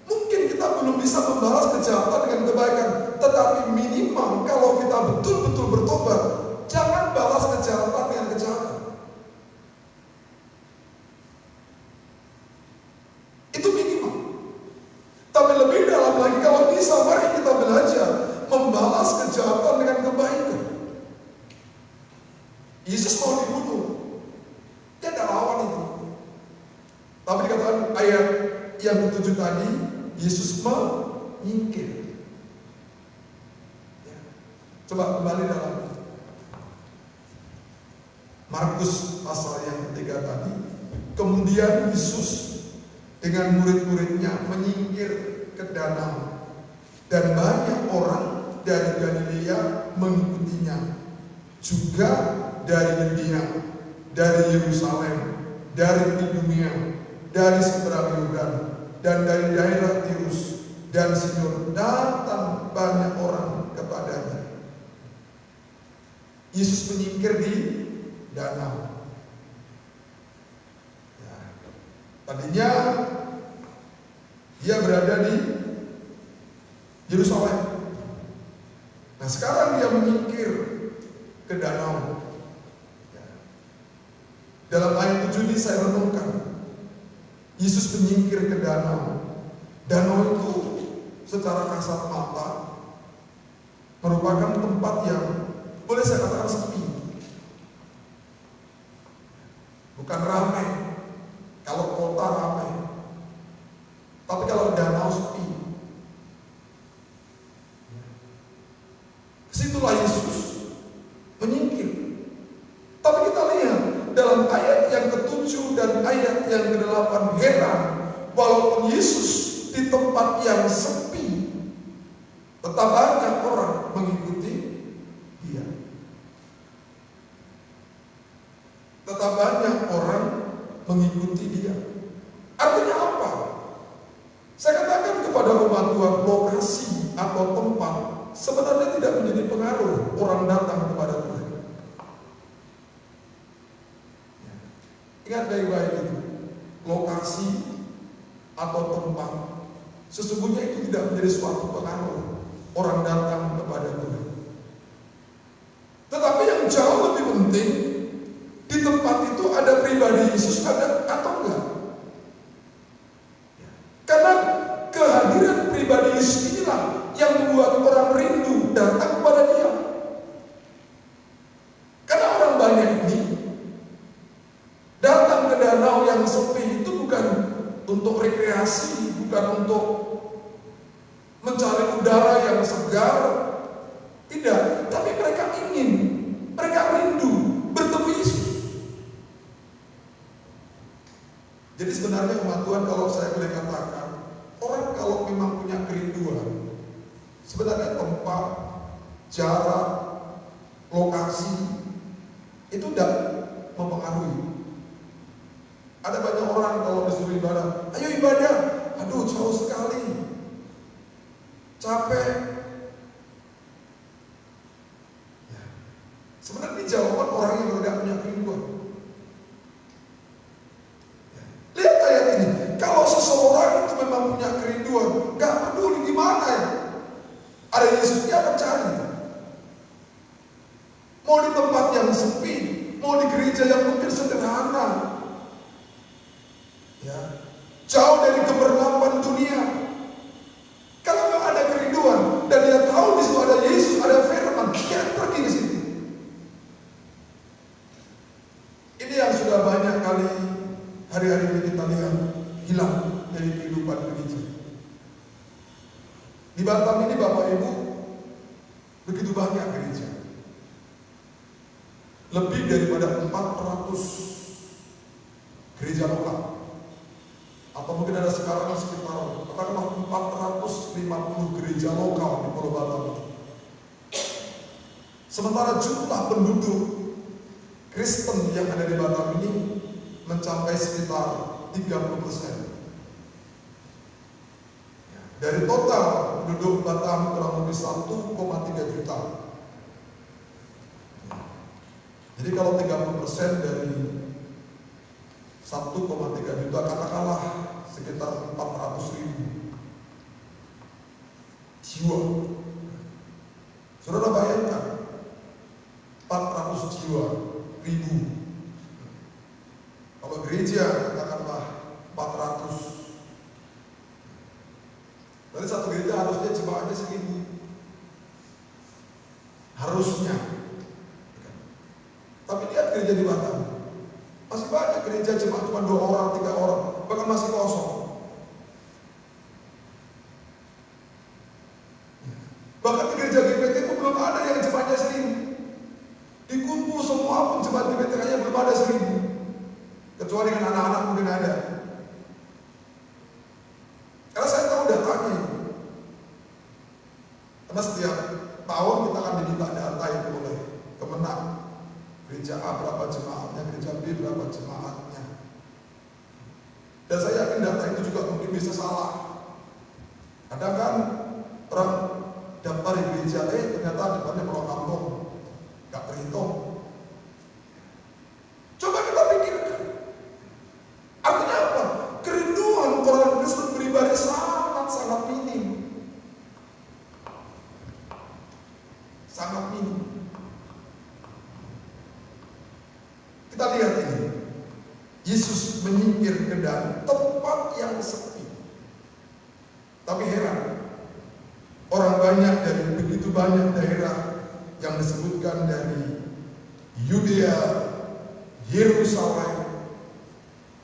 mungkin kita belum bisa membalas kejahatan dengan kebaikan, tetapi minimal kalau kita betul-betul bertobat, jangan balas kejahatan dengan kejahatan. Itu minimal. Tapi lebih dalam lagi, kalau bisa mari kita belajar membalas kejahatan dengan kebaikan. Yesus mau dibunuh, dia tidak lawan itu. Tapi dikatakan ayat yang ke-7 tadi, Yesus menyingkir. Ya. Coba kembali dalam Markus pasal yang ketiga tadi. Kemudian Yesus dengan murid-muridnya menyingkir ke danau, dan banyak orang dari Galilea mengikutinya, juga dari Yudea, dari Yerusalem, dari Idumea, dari seberang Yordan, dan dari daerah Tirus dan Sidon, datang banyak orang kepadanya. Yesus menyingkir di danau. Ya. Tadinya dia berada di Yerusalem. Nah sekarang dia menyingkir ke danau. Ya. Dalam ayat 7 ini saya renungkan, Yesus menyingkir ke danau. Danau itu secara kasat mata merupakan tempat yang boleh saya katakan sepi. Bukan ramai. Kalau kota ramai. Tapi kalau danau sepi. Situlah Yesus menyingkir. Tapi kita lihat dalam ayat yang ke-7 dan ayat yang ke-8, heran, walaupun Yesus di tempat yang sepi, tetap banyak orang mengikuti dia. Tetap banyak orang mengikuti dia. Artinya apa? Saya katakan kepada umat Tuhan, lokasi atau tempat sebenarnya tidak menjadi pengaruh orang datang kepada Tuhan. Ingat baik-baik itu, lokasi atau tempat sesungguhnya itu tidak menjadi suatu pengaruh orang datang kepada Tuhan. Tetapi yang jauh lebih penting, di tempat itu ada pribadi Yesus ada atau enggak? Karena kehadiran pribadi Yesus inilah yang membuat orang rindu datang kepada Dia. Karena orang banyak ini datang ke danau yang sepi itu bukan untuk rekreasi, bukan untuk mencari udara yang segar, tidak. Tapi mereka ingin, mereka rindu bertemu Yesus. Jadi sebenarnya umat Tuhan, kalau saya boleh katakan, orang kalau memang punya kerinduan, sebenarnya tempat, jarak, lokasi itu tidak mempengaruhi. Ada banyak orang kalau disuruh ibadah, ayo ibadah, aduh jauh sekali, capek. Ya. Sebenarnya jawaban orang yang tidak punya kerinduan. Ya. Lihat ayat ini, kalau seseorang itu memang punya kerinduan, nggak peduli di mana ya, ada Yesus dia akan cari. Mau di tempat yang sepi, mau di gereja yang mungkin sederhana. Ya, jauh dari keberlambang dunia. Kalau memang ada kerinduan dan dia tahu di situ ada Yesus, ada firman, dia pergi ke situ. Ini yang sudah banyak kali hari-hari ini kita lihat hilang dari kehidupan gereja. Di Batam ini Bapak Ibu, begitu banyak gereja. Lebih daripada 400 gereja lokal. Atau mungkin ada sekarang sekitar katakanlah 450 gereja lokal di Pulau Batam. Sementara jumlah penduduk Kristen yang ada di Batam ini mencapai sekitar 30%. Dari total penduduk Batam kurang lebih 1,3 juta. Jadi kalau 30% dari 1,3 juta, katakanlah sekitar 400.000 jiwa. Saudara bayangkan 400 jiwa ribu. Kalau gereja katakanlah 400. Dari satu gereja harusnya jemaatnya 1.000. Harusnya. Tapi lihat gereja di Batam. Masih banyak gereja jemaat cuma 2 orang, 3 orang, bahkan masih kosong. Bahkan di gereja GPT itu belum ada yang jemaatnya 1.000. Dikumpul semua pun jemaat GPT kayaknya belum ada 1.000. Kecuali dengan anak-anak mungkin ada. Karena saya tahu datanya. Karena setiap tahun kita akan diminta data itu oleh Kemenang. Gereja A berapa jemaatnya, gereja B berapa jemaatnya. Dan saya yakin data itu juga mungkin bisa salah. Kadang kan orang daftar di gereja ternyata depannya Pulau Kampung, gak terhitung. Coba kita pikirkan. Artinya apa? Kerinduan orang Kristen pribadi sangat minim. Sangat minim. Kita lihat ini. Yesus menyingkir ke dalam tempat yang sepi. Tapi heran, orang banyak dari begitu banyak daerah yang disebutkan dari Yudea, Yerusalem,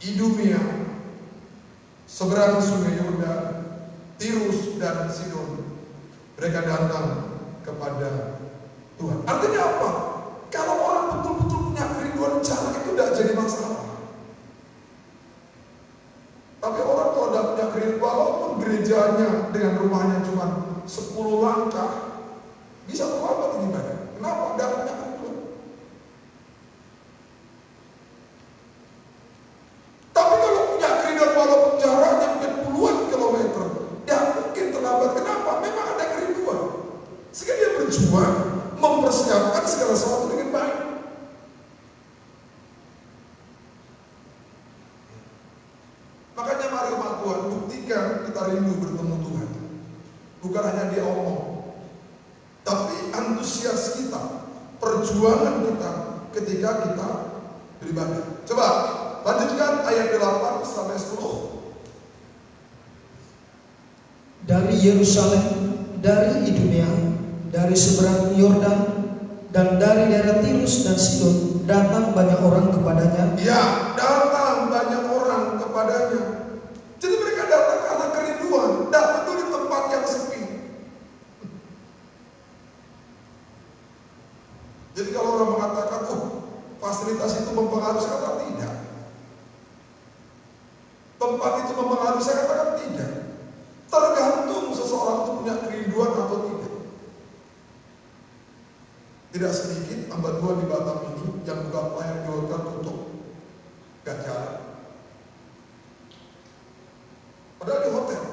Idumea, seberang sungai Yordan, Tirus dan Sidon, mereka datang kepada Tuhan. Artinya apa? Kalau orang betul-betul punya kerinduan jalan itu tidak jadi masalah. Tapi orang kalau tidak punya kerinduan, walaupun gerejanya dengan rumahnya cuma 10 langkah, bisa terlambat ibadah. Kenapa? Tidak punya kerinduan. Tapi kalau punya kerinduan walaupun jaraknya mungkin puluhan kilometer, tidak mungkin terlambat. Kenapa? Memang ada kerinduan. Sehingga dia berjuang mempersiapkan segala sesuatu dengan baik. Makanya mari umat Tuhan buktikan kita rindu bertemu Tuhan. Bukan hanya dia omong, tapi antusias kita, perjuangan kita ketika kita beribadah. Coba lanjutkan ayat 8 sampai 10. Dari Yerusalem, dari Idumea, dari seberang Yordan, dan dari daerah Tirus dan Sidon datang banyak orang kepadanya. Ya, datang banyak orang kepadanya. Jadi mereka datang karena kerinduan, tidak peduli tempat yang sepi. Jadi kalau orang mengatakan, fasilitas itu mempengaruhi, saya katakan tidak. Tempat itu mempengaruhi, saya katakan tidak. Tergantung seseorang itu punya kerinduan atau tidak. Tidak sedikit hamba Tuhan di Batam ini yang buka pelayanan di hotel tutup, gak jalan. Padahal di hotel,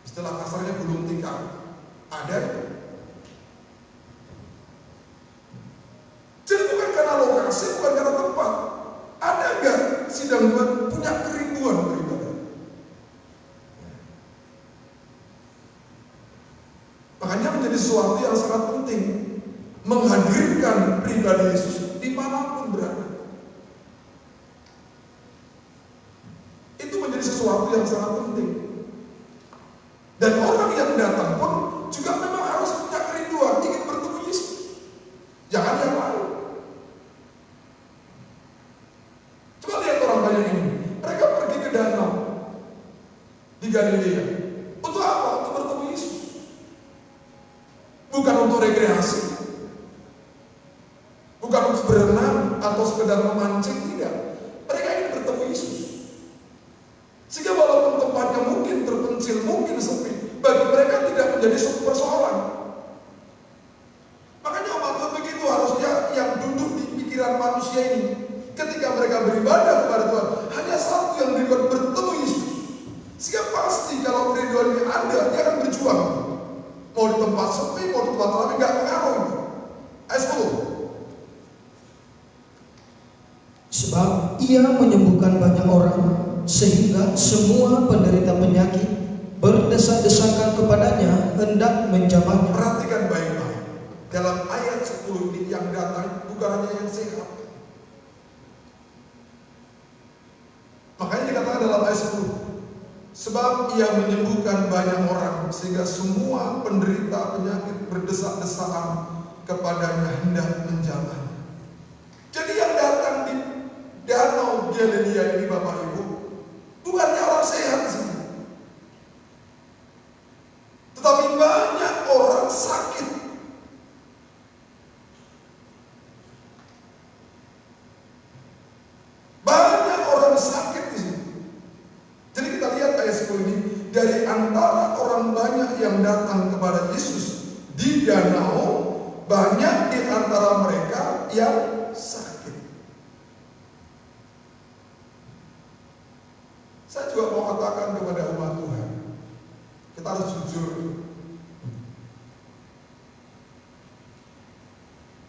istilah kasarnya gulung tikar, ada. Jadi bukan karena lokasi, bukan karena tempat. Ada nggak sidang Tuhan punya kerinduan beribadah? Makanya menjadi sesuatu yang sangat penting menghadirkan pribadi Yesus dimanapun berada. Itu menjadi sesuatu yang sangat penting. Dan orang yang datang pun juga memang harus punya kerinduan ingin bertemu Yesus. Jangan yang lain. Coba yang ini. Mereka pergi ke danau di Galilea. Untuk apa? Untuk bertemu Yesus. Bukan untuk rekreasi, bukan untuk berenang atau sekedar memancing, tidak. Mereka ingin bertemu Yesus. Sehingga walaupun tempatnya mungkin terpencil, mungkin sepi, bagi mereka tidak menjadi suatu persoalan. Makanya umat Tuhan begitu harusnya yang duduk di pikiran manusia ini. Ketika mereka beribadah kepada Tuhan, hanya satu yang dirindukan, bertemu Yesus. Sehingga pasti kalau kerinduan ini ada, dia akan berjuang. Mau di tempat sepi, mau di tempat ramai, nggak pengaruh. Ayat 10. Sebab ia menyembuhkan banyak orang, sehingga semua penderita penyakit berdesak-desakan kepadanya hendak menjamahnya. Perhatikan baik-baik. Dalam ayat 10 ini yang datang bukan hanya yang sehat. Makanya dikatakan dalam ayat 10, sebab ia menyembuhkan banyak orang, sehingga semua penderita penyakit berdesak-desakan kepadanya hendak menjamahnya. Jadi yang datang di danau Galilea ini Bapak Ibu, bukannya orang sehat di sini, tetapi banyak orang sakit. Banyak orang sakit di sini. Jadi kita lihat ayat 10 ini, dari antara orang banyak yang datang kepada Yesus di danau, banyak di antara mereka yang sakit. Saya juga mau katakan kepada umat Tuhan, kita harus jujur.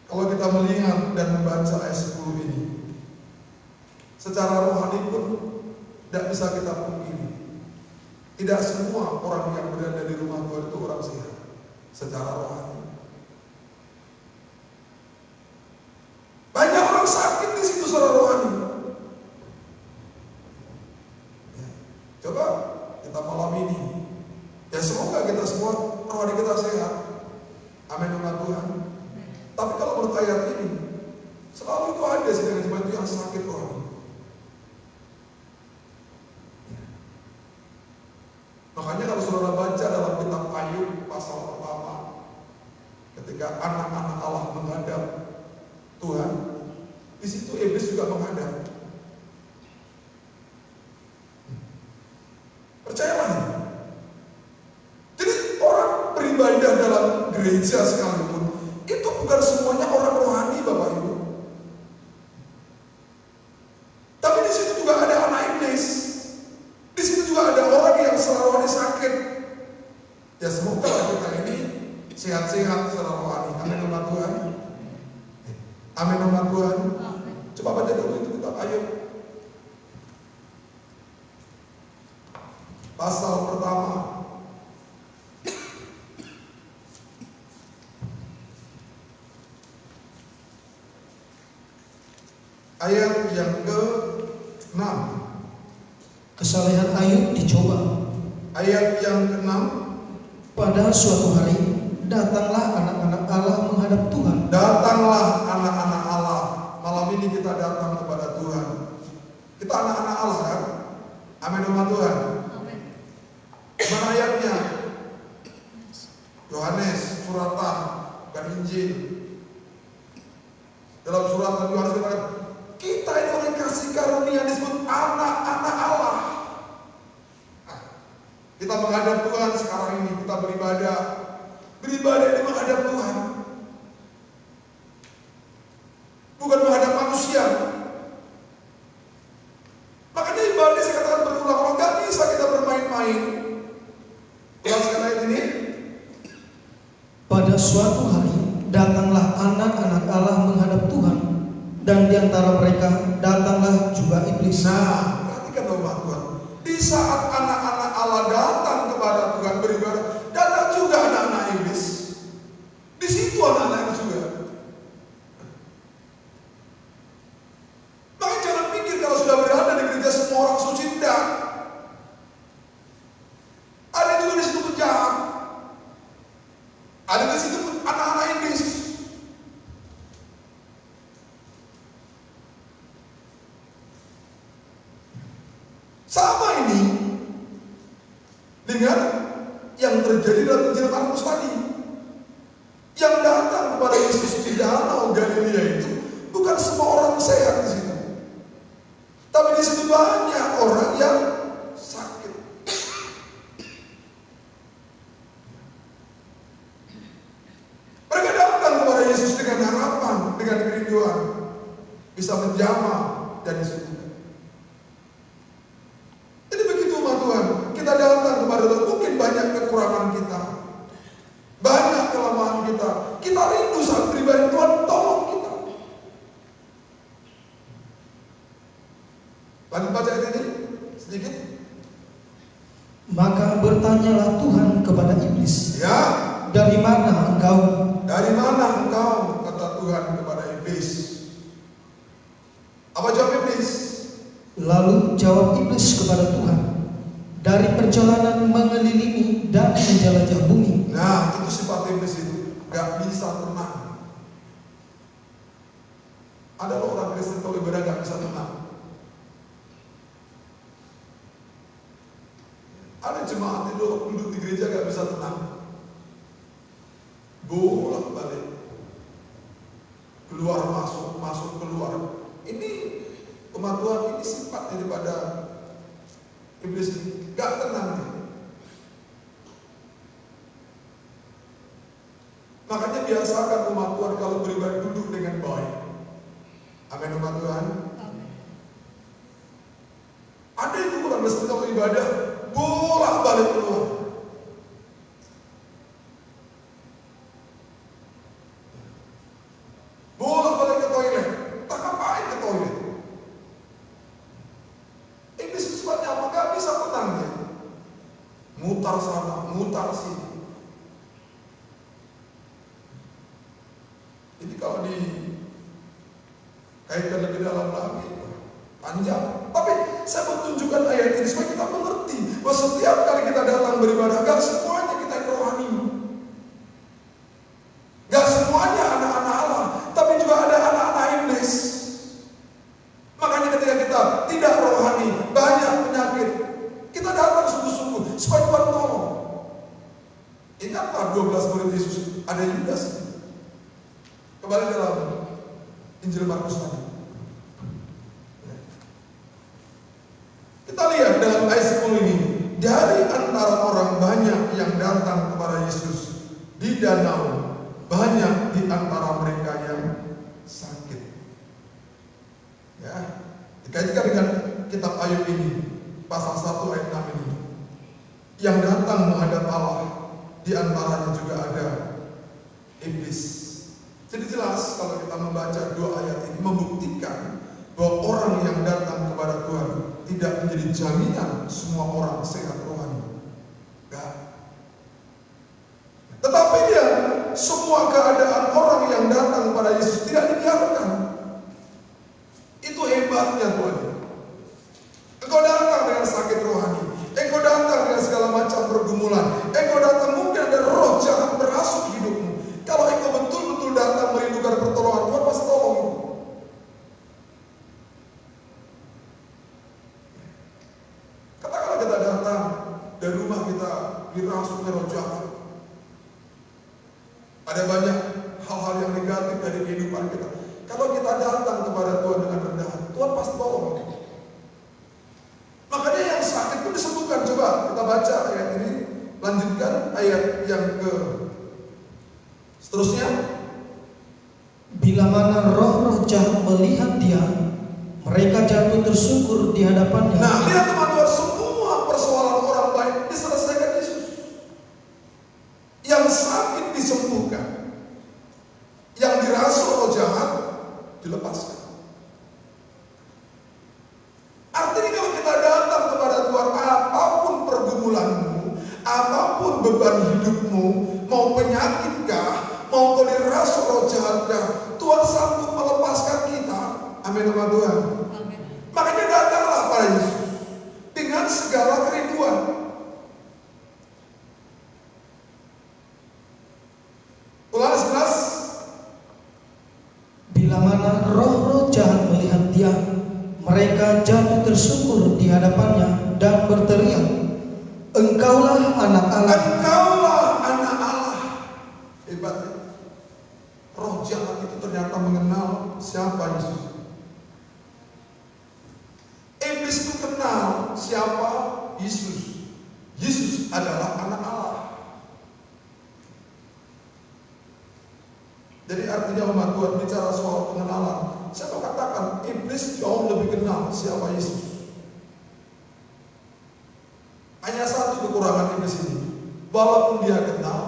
Kalau kita melihat dan membaca ayat 10 ini, secara rohani pun tidak bisa kita pungkiri, tidak semua orang yang berada di rumah Tuhan itu orang sehat secara rohani. Banyak orang sakit di situ secara rohani. Coba kita malam ini, ya semoga kita semua rohani kita sehat. Amin umat Tuhan. Tapi kalau menurut ayat ini, selalu itu ada sih dengan jemaat itu yang sakit rohani. Makanya kalau saudara baca dalam kitab Ayub pasal pertama, ketika anak-anak Allah menghadap Tuhan, di situ iblis juga menghadap. Percayalah ini. Jadi orang beribadah dalam gereja sekalipun, itu bukan semuanya orang rohani Bapak Ibu. Tapi di situ juga ada anak iblis. Di situ juga ada orang yang secara rohani sakit. Ya semoga kita ini sehat-sehat secara rohani. Amin umat Tuhan. Amin umat Tuhan. Coba baca dulu itu kitab Ayub. Pasal pertama. Ayat yang ke-6. Kesalehan Ayub dicoba. Ayat yang ke-6. Pada suatu hari datanglah anak-anak Allah menghadap Tuhan. Datanglah anak-anak Allah. Malam ini kita datang kepada Tuhan. Kita anak-anak Allah kan? Amin umat Tuhan. Mana ayatnya? Yohanes, suratan, bukan Injil. Dalam suratan Yohanes kita ini oleh kasih karunia disebut anak-anak Allah. Kita menghadap Tuhan sekarang ini, kita beribadah. Beribadah ini menghadap Tuhan, bukan menghadap manusia. Makanya ibadah saya katakan berulang-ulang, gak bisa kita bermain-main. Ulang sekali ayat ini. Pada suatu hari datanglah anak-anak Allah menghadap Tuhan, dan di antara mereka datanglah juga iblis. Nah, perhatikan umat Tuhan. Di saat anak-anak Allah datang kepada Tuhan beribadah, datang juga anak-anak iblis. Di situ anak-anak iblis juga. Makanya jangan pikir kalau sudah berada di gereja semua orang suci, tidak. Ada juga di situ penjahat. Ada di situ anak-anak iblis. Sama ini dengan yang terjadi dalam Injil Markus tadi. Yang datang kepada Yesus di Danau Galilea itu bukan semua orang sehat di situ. Tapi di situ banyak orang yang sakit. Mereka datang kepada Yesus dengan harapan, dengan kerinduan, bisa menjamah dan disembuhkan. Jadi begitu umat Tuhan, kita datang kepada Tuhan, mungkin banyak kekurangan kita, banyak kelemahan kita. Kita rindu saat beribadah, Tuhan tolong kita. Lanjut baca ayat ini sedikit. Maka bertanyalah Tuhan kepada iblis, Ya, dari mana engkau? dari mana engkau? Kata Tuhan kepada iblis. Apa jawab iblis? Lalu jawab iblis kepada Tuhan, dari perjalanan mengelilingi dan menjelajah bumi. Nah, itu sifat iblis itu, gak bisa tenang. Ada loh orang Kristen kalau ibadah gak bisa tenang. Ada jemaat itu duduk di gereja gak bisa tenang, bolak balik, keluar masuk, masuk keluar. Ini umat Tuhan, ini sifat daripada iblis ini, gak tenang. Makanya biasakan umat Tuhan kalau beribadah duduk dengan baik. Amin umat Tuhan. Ada itu orang Kristen kalau ibadah bolak balik keluar. Bolak balik ke toilet. Tak ngapain ke toilet. Iblis sifatnya apa? Gak bisa tenang dia. Mutar sana, mutar sini. Ini kalau dikaitkan lebih dalam lagi, panjang. Tapi saya mau tunjukkan ayat ini supaya kita mengerti bahwa setiap kali kita datang beribadah, gak semuanya kita yang rohani, gak semuanya anak-anak Allah, tapi juga ada anak-anak iblis. Makanya ketika kita tidak rohani, banyak penyakit, kita datang sungguh-sungguh supaya Tuhan tolong. Ingatlah 12 murid Yesus, ada Yudas. Kembali dalam Injil Markus tadi. Kita lihat dalam ayat 10 ini, dari antara orang banyak yang datang kepada Yesus di danau, banyak di antara mereka yang sakit. Ya, dikaitkan dengan kitab Ayub ini, pasal 1 ayat 6 ini. Yang datang menghadap Allah, di antaranya juga ada iblis. Jadi jelas kalau kita membaca dua ayat ini membuktikan bahwa orang yang datang kepada Tuhan tidak menjadi jaminan semua orang sehat rohani. Enggak. Tetapi dia semua keadaan orang yang datang kepada Yesus tidak dibiarkan. Itu hebatnya Tuhan. Engkau datang dengan sakit rohani, engkau datang dengan segala macam pergumulan, engkau datang mungkin ada roh jahat merasuk hidupmu. Kalau engkau betul-betul datang merindukan pertolongan, Tuhan pasti tolong itu. Katakanlah kita datang dari rumah kita dirasuk roh jahat. Ada banyak hal-hal yang negatif dari kehidupan kita. Kalau kita datang kepada Tuhan dengan rendah, Tuhan pasti tolong. Makanya yang sakit pun disembuhkan. Coba kita baca ayat ini, lanjutkan ayat yang ke seterusnya. Bila mana roh-roh jahat melihat dia, mereka jatuh tersungkur di hadapannya. Nah, lihat teman-teman, semua persoalan orang baik diselesaikan Yesus. Yang sakit disembuhkan, yang dirasuk roh jahat dilepaskan. Artinya kalau kita datang kepada Tuhan, apapun pergumulanmu, apapun beban hidupmu, mau penyakitkah, mau kau dirasuk roh jahatkah, Tuhan sanggup melepaskan kita. Amin teman Tuhan. Makanya datanglah pada Yesus dengan segala kerinduan. Ulangi 11. Bila mana roh-roh jahat melihat dia, mereka jatuh tersungkur di hadapannya. hadapannya dan berteriak, "Engkaulah anak Allah." Engkaulah anak Allah. Hebat ya? Roh jahat itu ternyata mengenal siapa Yesus. Iblis itu kenal siapa Yesus. Yesus adalah anak Allah. Jadi artinya umat Tuhan bicara soal pengenalan. Saya mau katakan iblis jauh lebih kenal siapa Yesus. Hanya satu kekurangan iblis ini. Walaupun dia kenal,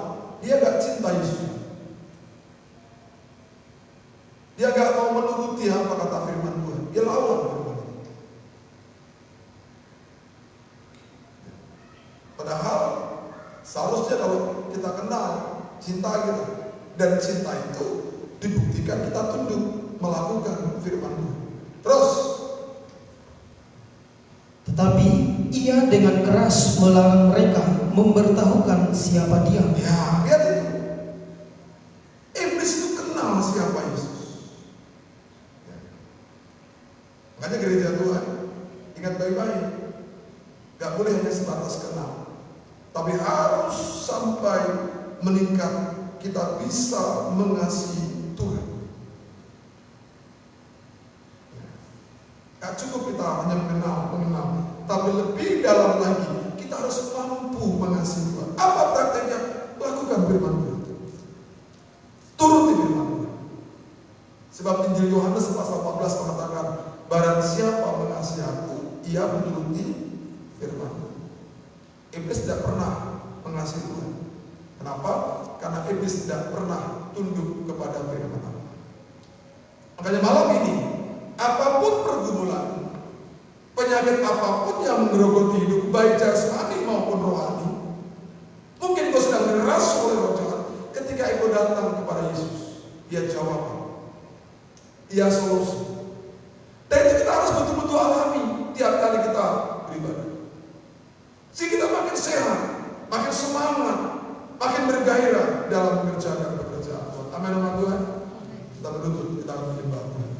dia gak cinta Yesus. Dia gak mau menuruti apa kata firman Tuhan. Dia lawan firman itu. Padahal seharusnya kalau kita kenal cinta kita, dan cinta itu dibuktikan kita tunduk melakukan firman Tuhan. Terus, tetapi ia dengan keras melarang mereka memberitahukan siapa dia. ya lihat itu. Iblis itu kenal siapa Yesus. Ya. Makanya gereja Tuhan ingat baik-baik, gak boleh hanya sebatas kenal, tapi harus sampai meningkat. Kita bisa mengasihi Tuhan. Gak cukup kita hanya mengenal, tapi lebih dalam lagi kita harus mampu mengasihi Tuhan. Apa prakteknya? Lakukan firman Tuhan. Turuti firman Tuhan. Sebab Injil Yohanes pasal 14 mengatakan, barang siapa mengasihi aku, ia menuruti firman Tuhan. Iblis tidak pernah mengasihi Tuhan. Kenapa? Karena iblis tidak pernah tunduk kepada firman Allah. Makanya malam ini, apapun pergumulan, penyakit apapun yang menggerogoti hidup, baik jasmani maupun rohani, mungkin kau sedang dirasuki oleh roh jahat. Ketika engkau datang kepada Yesus, Dia jawab, Dia solusi. Dan itu kita harus betul-betul alami tiap kali kita beribadah. Sehingga kita makin sehat, makin semangat, makin bergairah dalam mengerjakan pekerjaan Tuhan. Amin, amin Tuhan. Kita berlutut, kita akan menyembah Tuhan.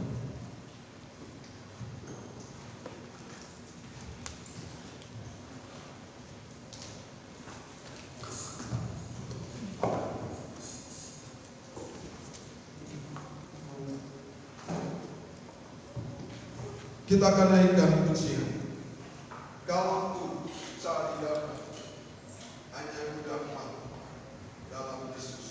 Kita akan naikkan pujian. Galakku cari damai, hanya mudah dalam Yesus.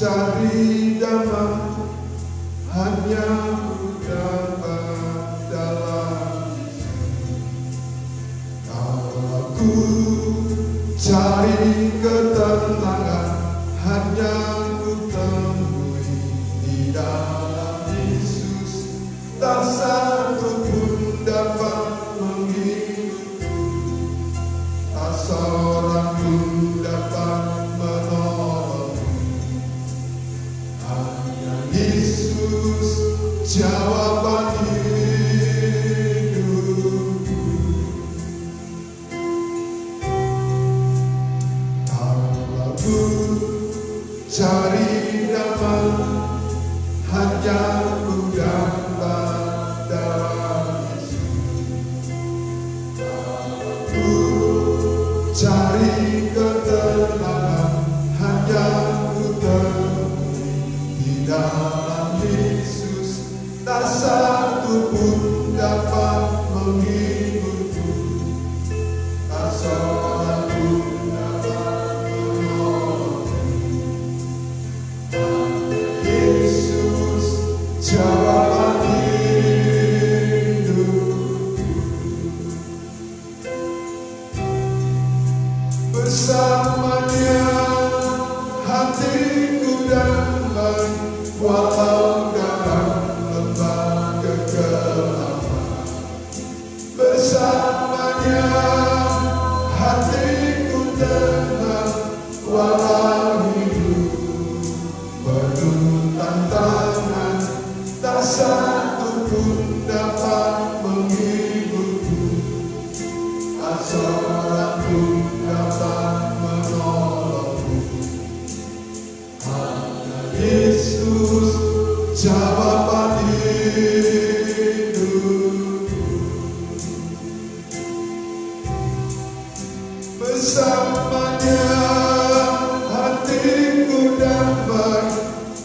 Cari damai, hanya ku dapat dalam Yesus. Kalau ku cari ketenangan, hanya ku temui di dalam Yesus. Tak satu pun dapat menghibur, tak seorang pun dapat menolong. Yesus, jawaban hidupku. Kalau ku cari damai, hanya ku dapat dalam Yesus. Kalau ku cari ketenangan, hanya ku temui di dalam Yesus. Tak satu pun dapat menghiburku, tak seorang pun dapat menolongku. Yesus, jawaban hidup. Bersamanya hatiku damai, walau dalam lembah kegelapan. Bersamanya hatiku tenang, walau hidup penuh tantangan. Tak satu pun dapat menghiburku, tak seorang pun dapat menolongku. Hanya Yesus jawaban hidup. Bersamanya hatiku damai,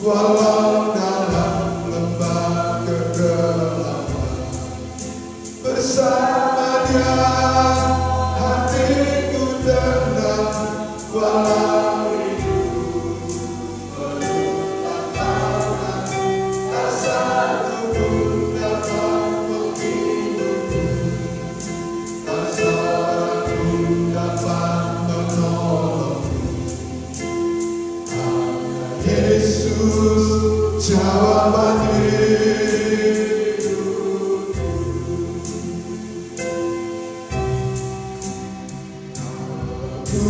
walau dalam lembah kegelapan. Bersamanya hatiku tenang, walau hidup penuh tantangan. Tak satu pun dapat menghiburku, tak seorang pun dapat menolongku. Hanya Yesus jawaban hidup. Aku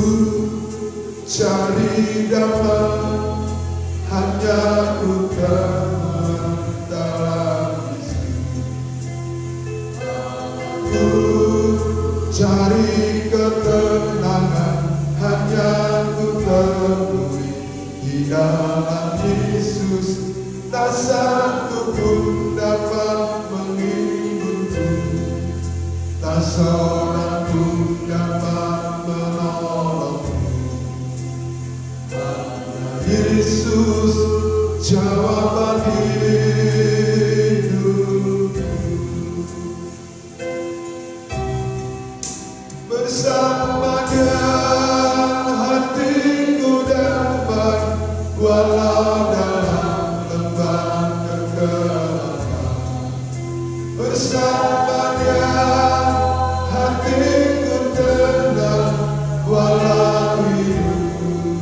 cari damai, hanya ku temukan dalam Yesus. Aku cari ketenangan, hanya ku temui di dalam Yesus. Tak satu pun dapat menghiburku, tak seorang pun dapat menolongku. Hanya Yesus jawaban hidup. Bersamanya hatiku damai, walau dalam lembah kegelapan. Bersamanya hatiku tenang, walau hidup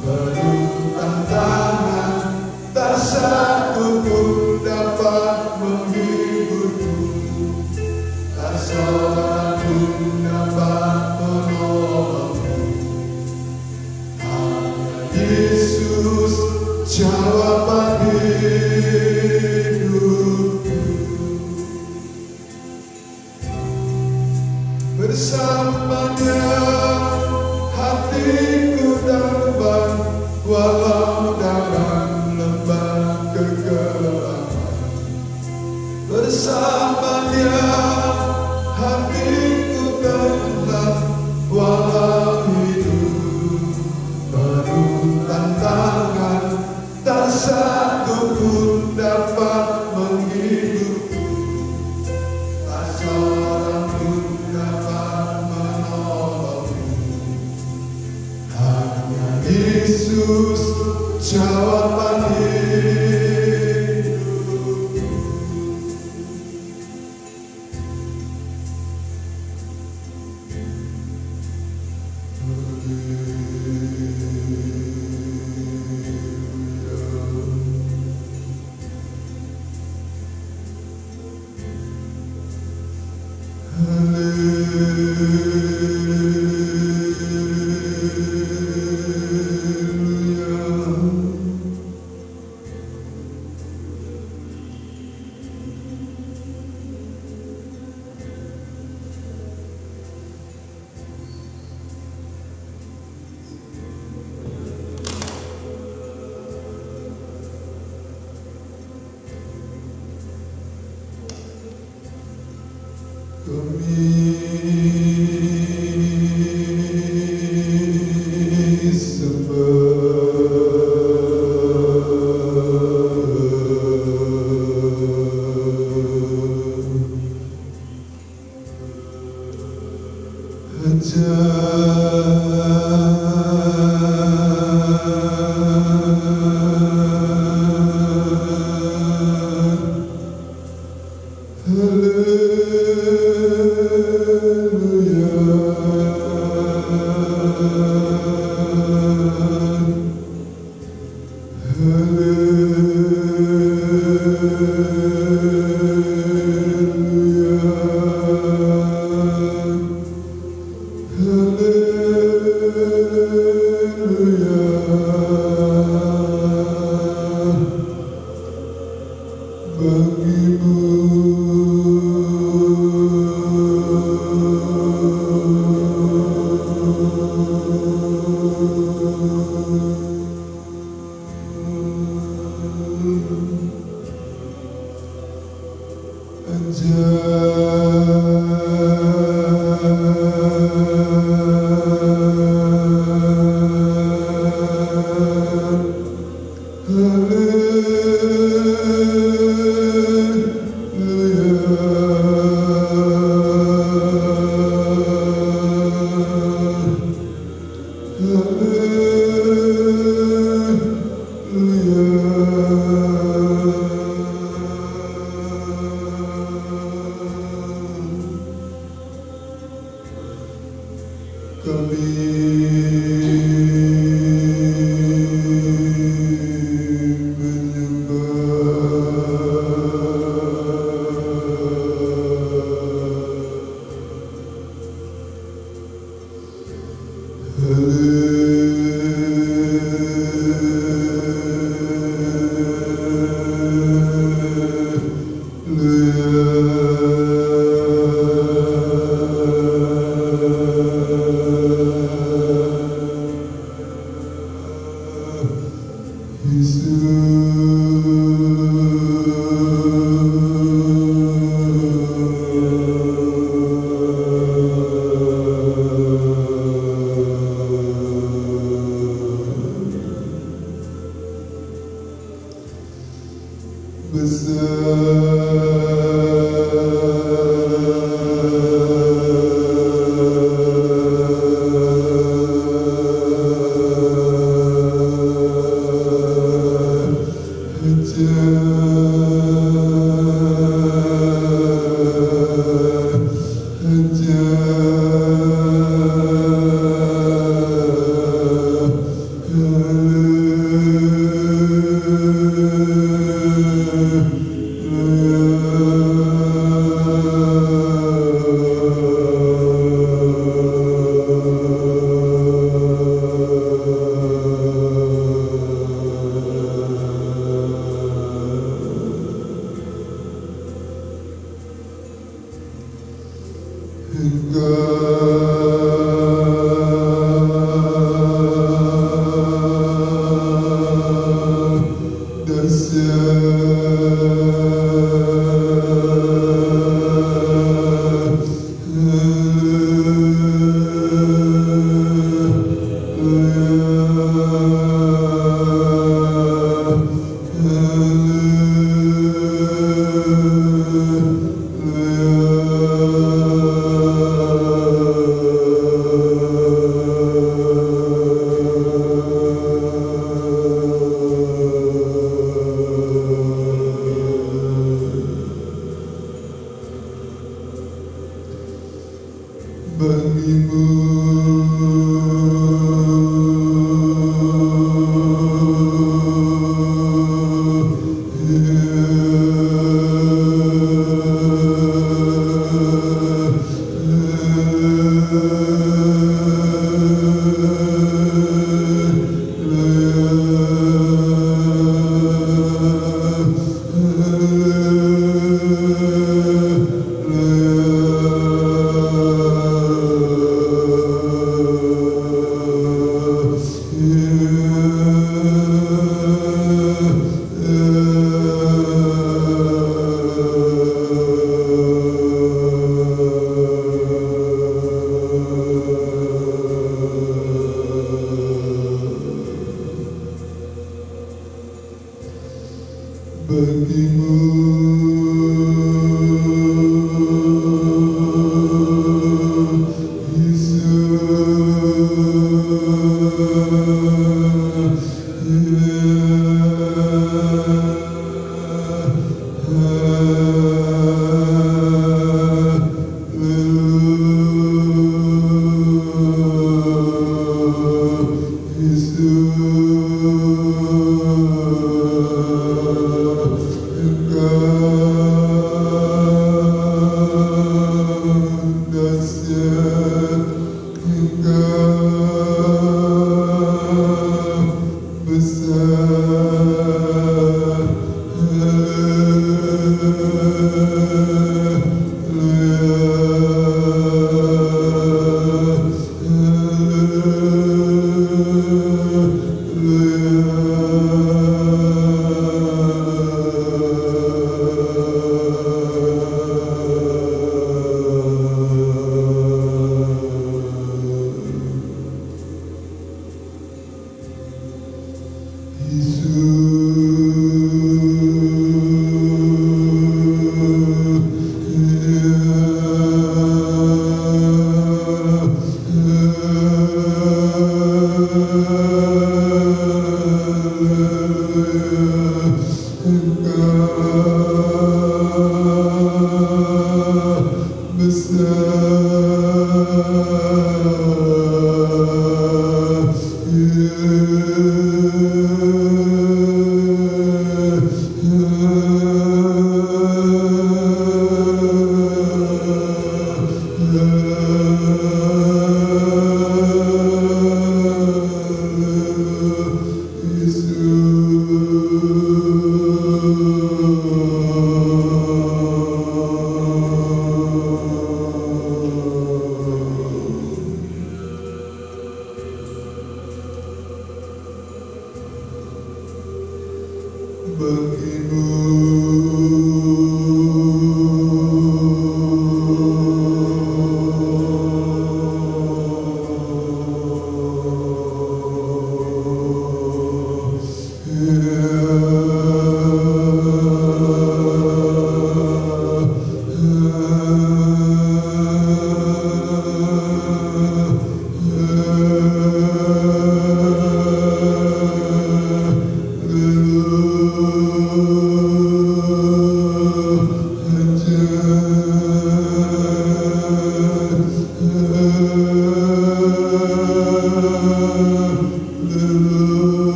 penuh tantangan. Tak satu pun dapat menghiburku, tak seorang pun dapat menolongku. Hanya Yesus jawaban hidup. Bersamanya hatiku damai, walau dalam lembah kegelapan. Bersamanya hatiku tenang, walau hidup penuh tantangan. Tak satu pun dapat menghiburku, tak seorang pun dapat menolongku. Hanya Yesus jawaban hidup.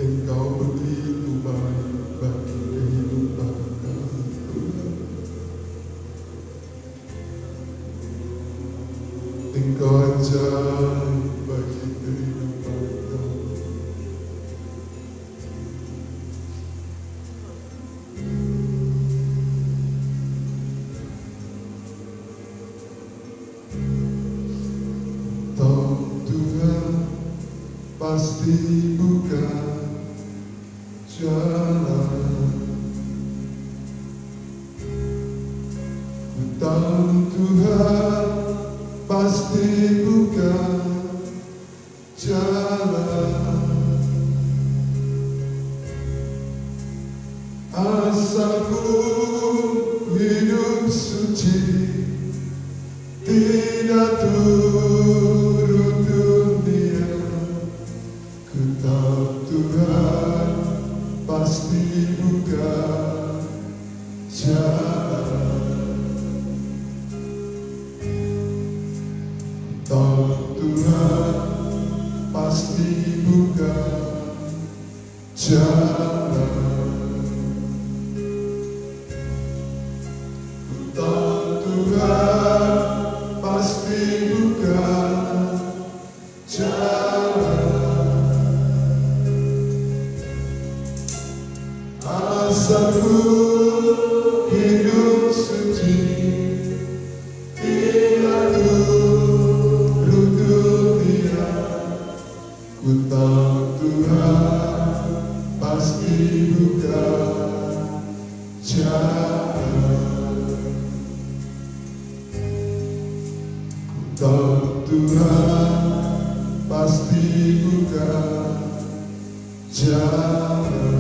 Engkau begitu baik bagi kehidupan kami, Tuhan. Engkau ajaib bagi pasti bukan jalan. Ku tahu Tuhan pasti bukan jalan. Asalku hidup suci, tidak turut dunia. Ku tahu Tuhan pasti bukan jalan. Tahu Tuhan pasti bukan jalan. Tahu Tuhan pasti bukan jalan. Asalku hidup suci, tidak turut dunia. Ku tahu Tuhan pasti bukan jalan. Tahu Tuhan pasti bukan jalan.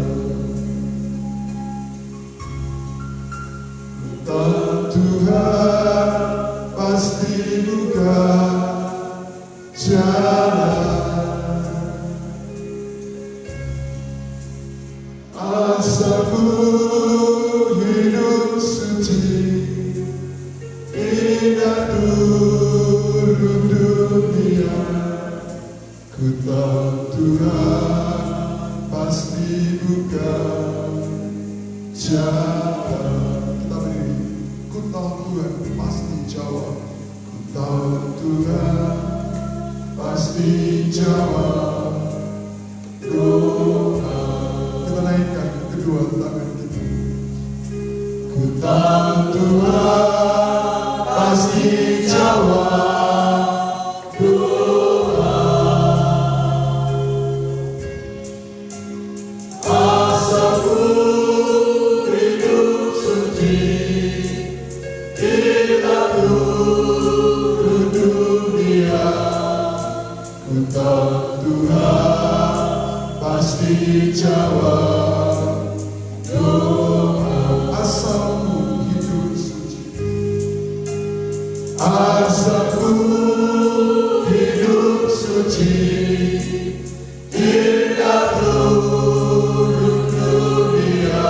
Tahu Tuhan pasti bukan jalan. Asalku hidup suci, tidak turut dunia. Ku tahu Tuhan pasti bukan jalan. Kita berdiri. Ku tahu Tuhan pasti jawab. Ku tahu Tuhan pasti jawab doa. Kita naikkan kedua tangan kita. Ku tahu Tuhan pasti jawab doa. Asalku hidup suci, tidak turut dunia. Ku tahu Tuhan pasti jawab doa. Asalku hidup suci, asalku hidup suci, tidak turut dunia.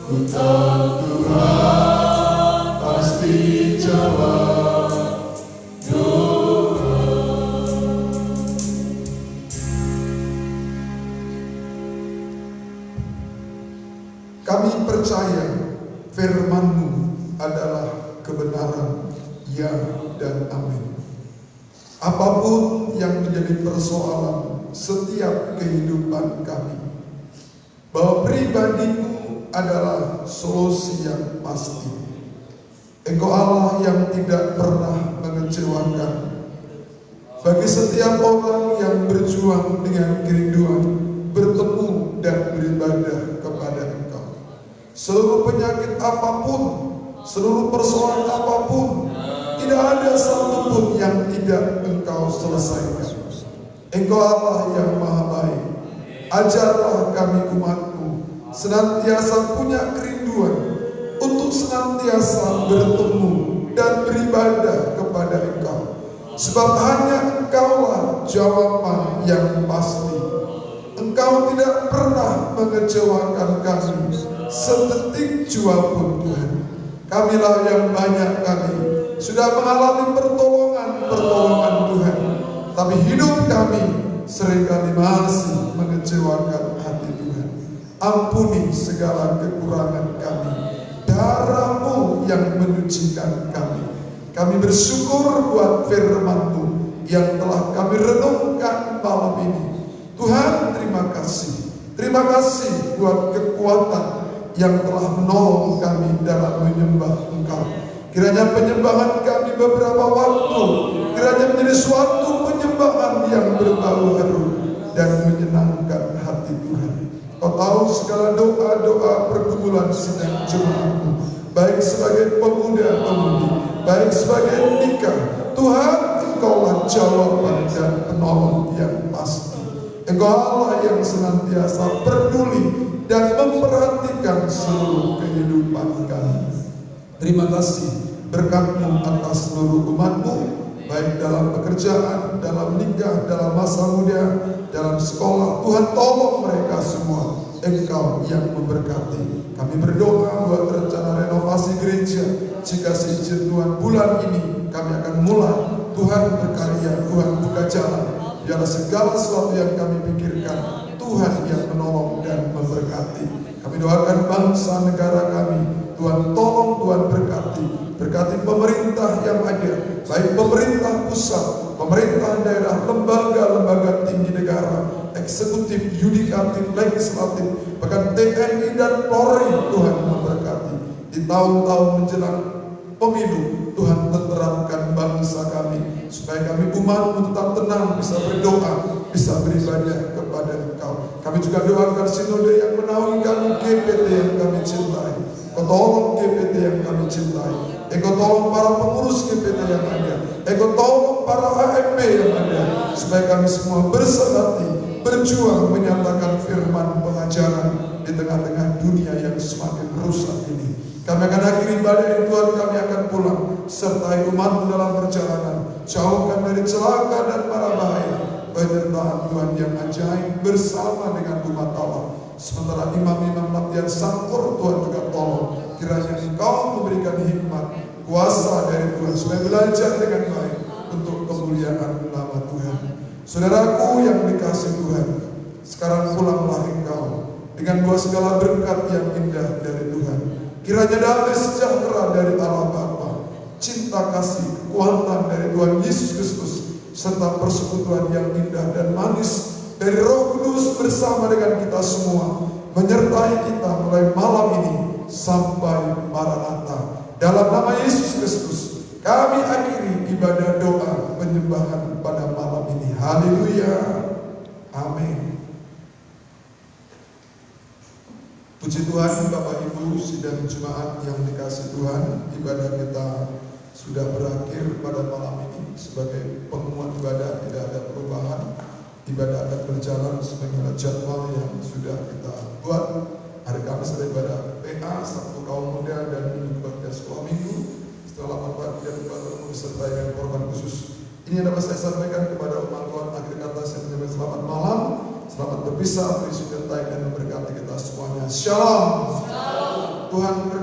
Ku tahu Tuhan pasti jawab doa. Kami percaya firman-Mu adalah kebenaran, ya dan amin. Apapun yang menjadi persoalan setiap kehidupan kami, bahwa pribadi-Mu adalah solusi yang pasti. Engkau Allah yang tidak pernah mengecewakan. Bagi setiap orang yang berjuang dengan kerinduan, bertemu dan beribadah kepada Engkau, seluruh penyakit apapun, seluruh persoalan apapun, tidak ada satupun yang tidak Engkau selesaikan. Engkau Allah yang Maha Baik. Ajarlah kami umat-Mu senantiasa punya kerinduan untuk senantiasa bertemu dan beribadah kepada Engkau. Sebab hanya Engkaulah jawaban yang pasti. Engkau tidak pernah mengecewakan kami sedetik jua pun Tuhan. Kamilah yang banyak kali sudah mengalami pertolongan Tuhan, tapi hidup kami seringkali masih mengecewakan hati Tuhan. Ampuni segala kekurangan kami. Darah-Mu yang menyucikan kami. Kami bersyukur buat firman-Mu yang telah kami renungkan malam ini. Tuhan, terima kasih. Terima kasih buat kekuatan yang telah menolong kami dalam menyembah Engkau. Kiranya penyembahan kami beberapa waktu, kiranya menjadi suatu penyembahan yang berbau harum. Tuhan. Kau tahu segala doa-doa pergumulan sidang jemaatmu, baik sebagai pemuda-pemudi, baik sebagai nikah. Tuhan, Engkaulah jawaban dan penolong yang pasti. Engkau Allah yang senantiasa peduli dan memperhatikan seluruh kehidupan kami. Terima kasih berkat-Mu atas seluruh umat-Mu, baik dalam pekerjaan, dalam nikah, dalam masa muda, dalam sekolah. Tuhan, tolong mereka semua. Engkau yang memberkati. Kami berdoa buat rencana renovasi gereja. Jika seizin Tuhan bulan ini kami akan mulai. Tuhan berkarya, Tuhan buka jalan. Biarlah segala sesuatu yang kami pikirkan, Tuhan yang menolong dan memberkati. Kami doakan bangsa negara kami. Tuhan tolong, Tuhan berkati. Berkati pemerintah yang ada, baik pemerintah pusat, pemerintah daerah, lembaga-lembaga tinggi negara, eksekutif, yudikatif, legislatif, bahkan TNI dan Polri. Tuhan memberkati. Di tahun-tahun menjelang pemilu, Tuhan tenteramkan bangsa kami, supaya kami umat-Mu tetap tenang, bisa berdoa, bisa beribadah kepada Engkau. Kami juga doakan sinode yang menaungi kami, GPT yang kami cintai. Engkau tolong GPT yang kami cintai. Engkau tolong para pengurus GPT yang ada. Engkau tolong para AMB yang ada, supaya kami semua bersatu berjuang menyatakan firman pengajaran di tengah-tengah dunia yang semakin rusak ini. Kami akan akhiri ibadah ini, Tuhan, kami akan pulang. Sertai umat-Mu dalam perjalanan. Jauhkan dari celaka dan mara bahaya. Penyertaan Tuhan yang ajaib bersama dengan umat Allah. Sementara imam-imam latihan sangkur, Tuhan juga tolong. Kiranya Engkau memberikan hikmat, kuasa dari Tuhan, supaya belajar dengan baik untuk kemuliaan nama Tuhan. Saudaraku yang dikasih Tuhan, sekarang pulanglah engkau dengan buah segala berkat yang indah dari Tuhan. Kiranya damai sejahtera dari Allah Bapa, cinta kasih, kekuatan dari Tuhan Yesus Kristus, serta persekutuan yang indah dan manis dari Roh Kudus bersama dengan kita semua, menyertai kita mulai malam ini sampai Maranatha. Dalam nama Yesus Kristus, kami akhiri ibadah doa penyembahan pada malam ini. Haleluya. Amin. Puji Tuhan, Bapak Ibu sidang jemaat yang dikasih Tuhan, ibadah kita sudah berakhir pada malam ini. Sebagai pengumuman ibadah, tidak ada perubahan. Ibadah akan berjalan sebagaimana jadwal yang sudah kita buat. Hari Kamis ada ibadah PA, Sabtu kaum muda, dan Minggu kebaktian sekolah minggu. Setelah 8 pagi dan bertemu disertai dengan korban khusus. Ini yang dapat saya sampaikan kepada umat Tuhan. Akhir kata saya menyampaikan selamat malam. Selamat berpisah, Tuhan dan memberkati kita semuanya. Shalom. Tuhan berkati.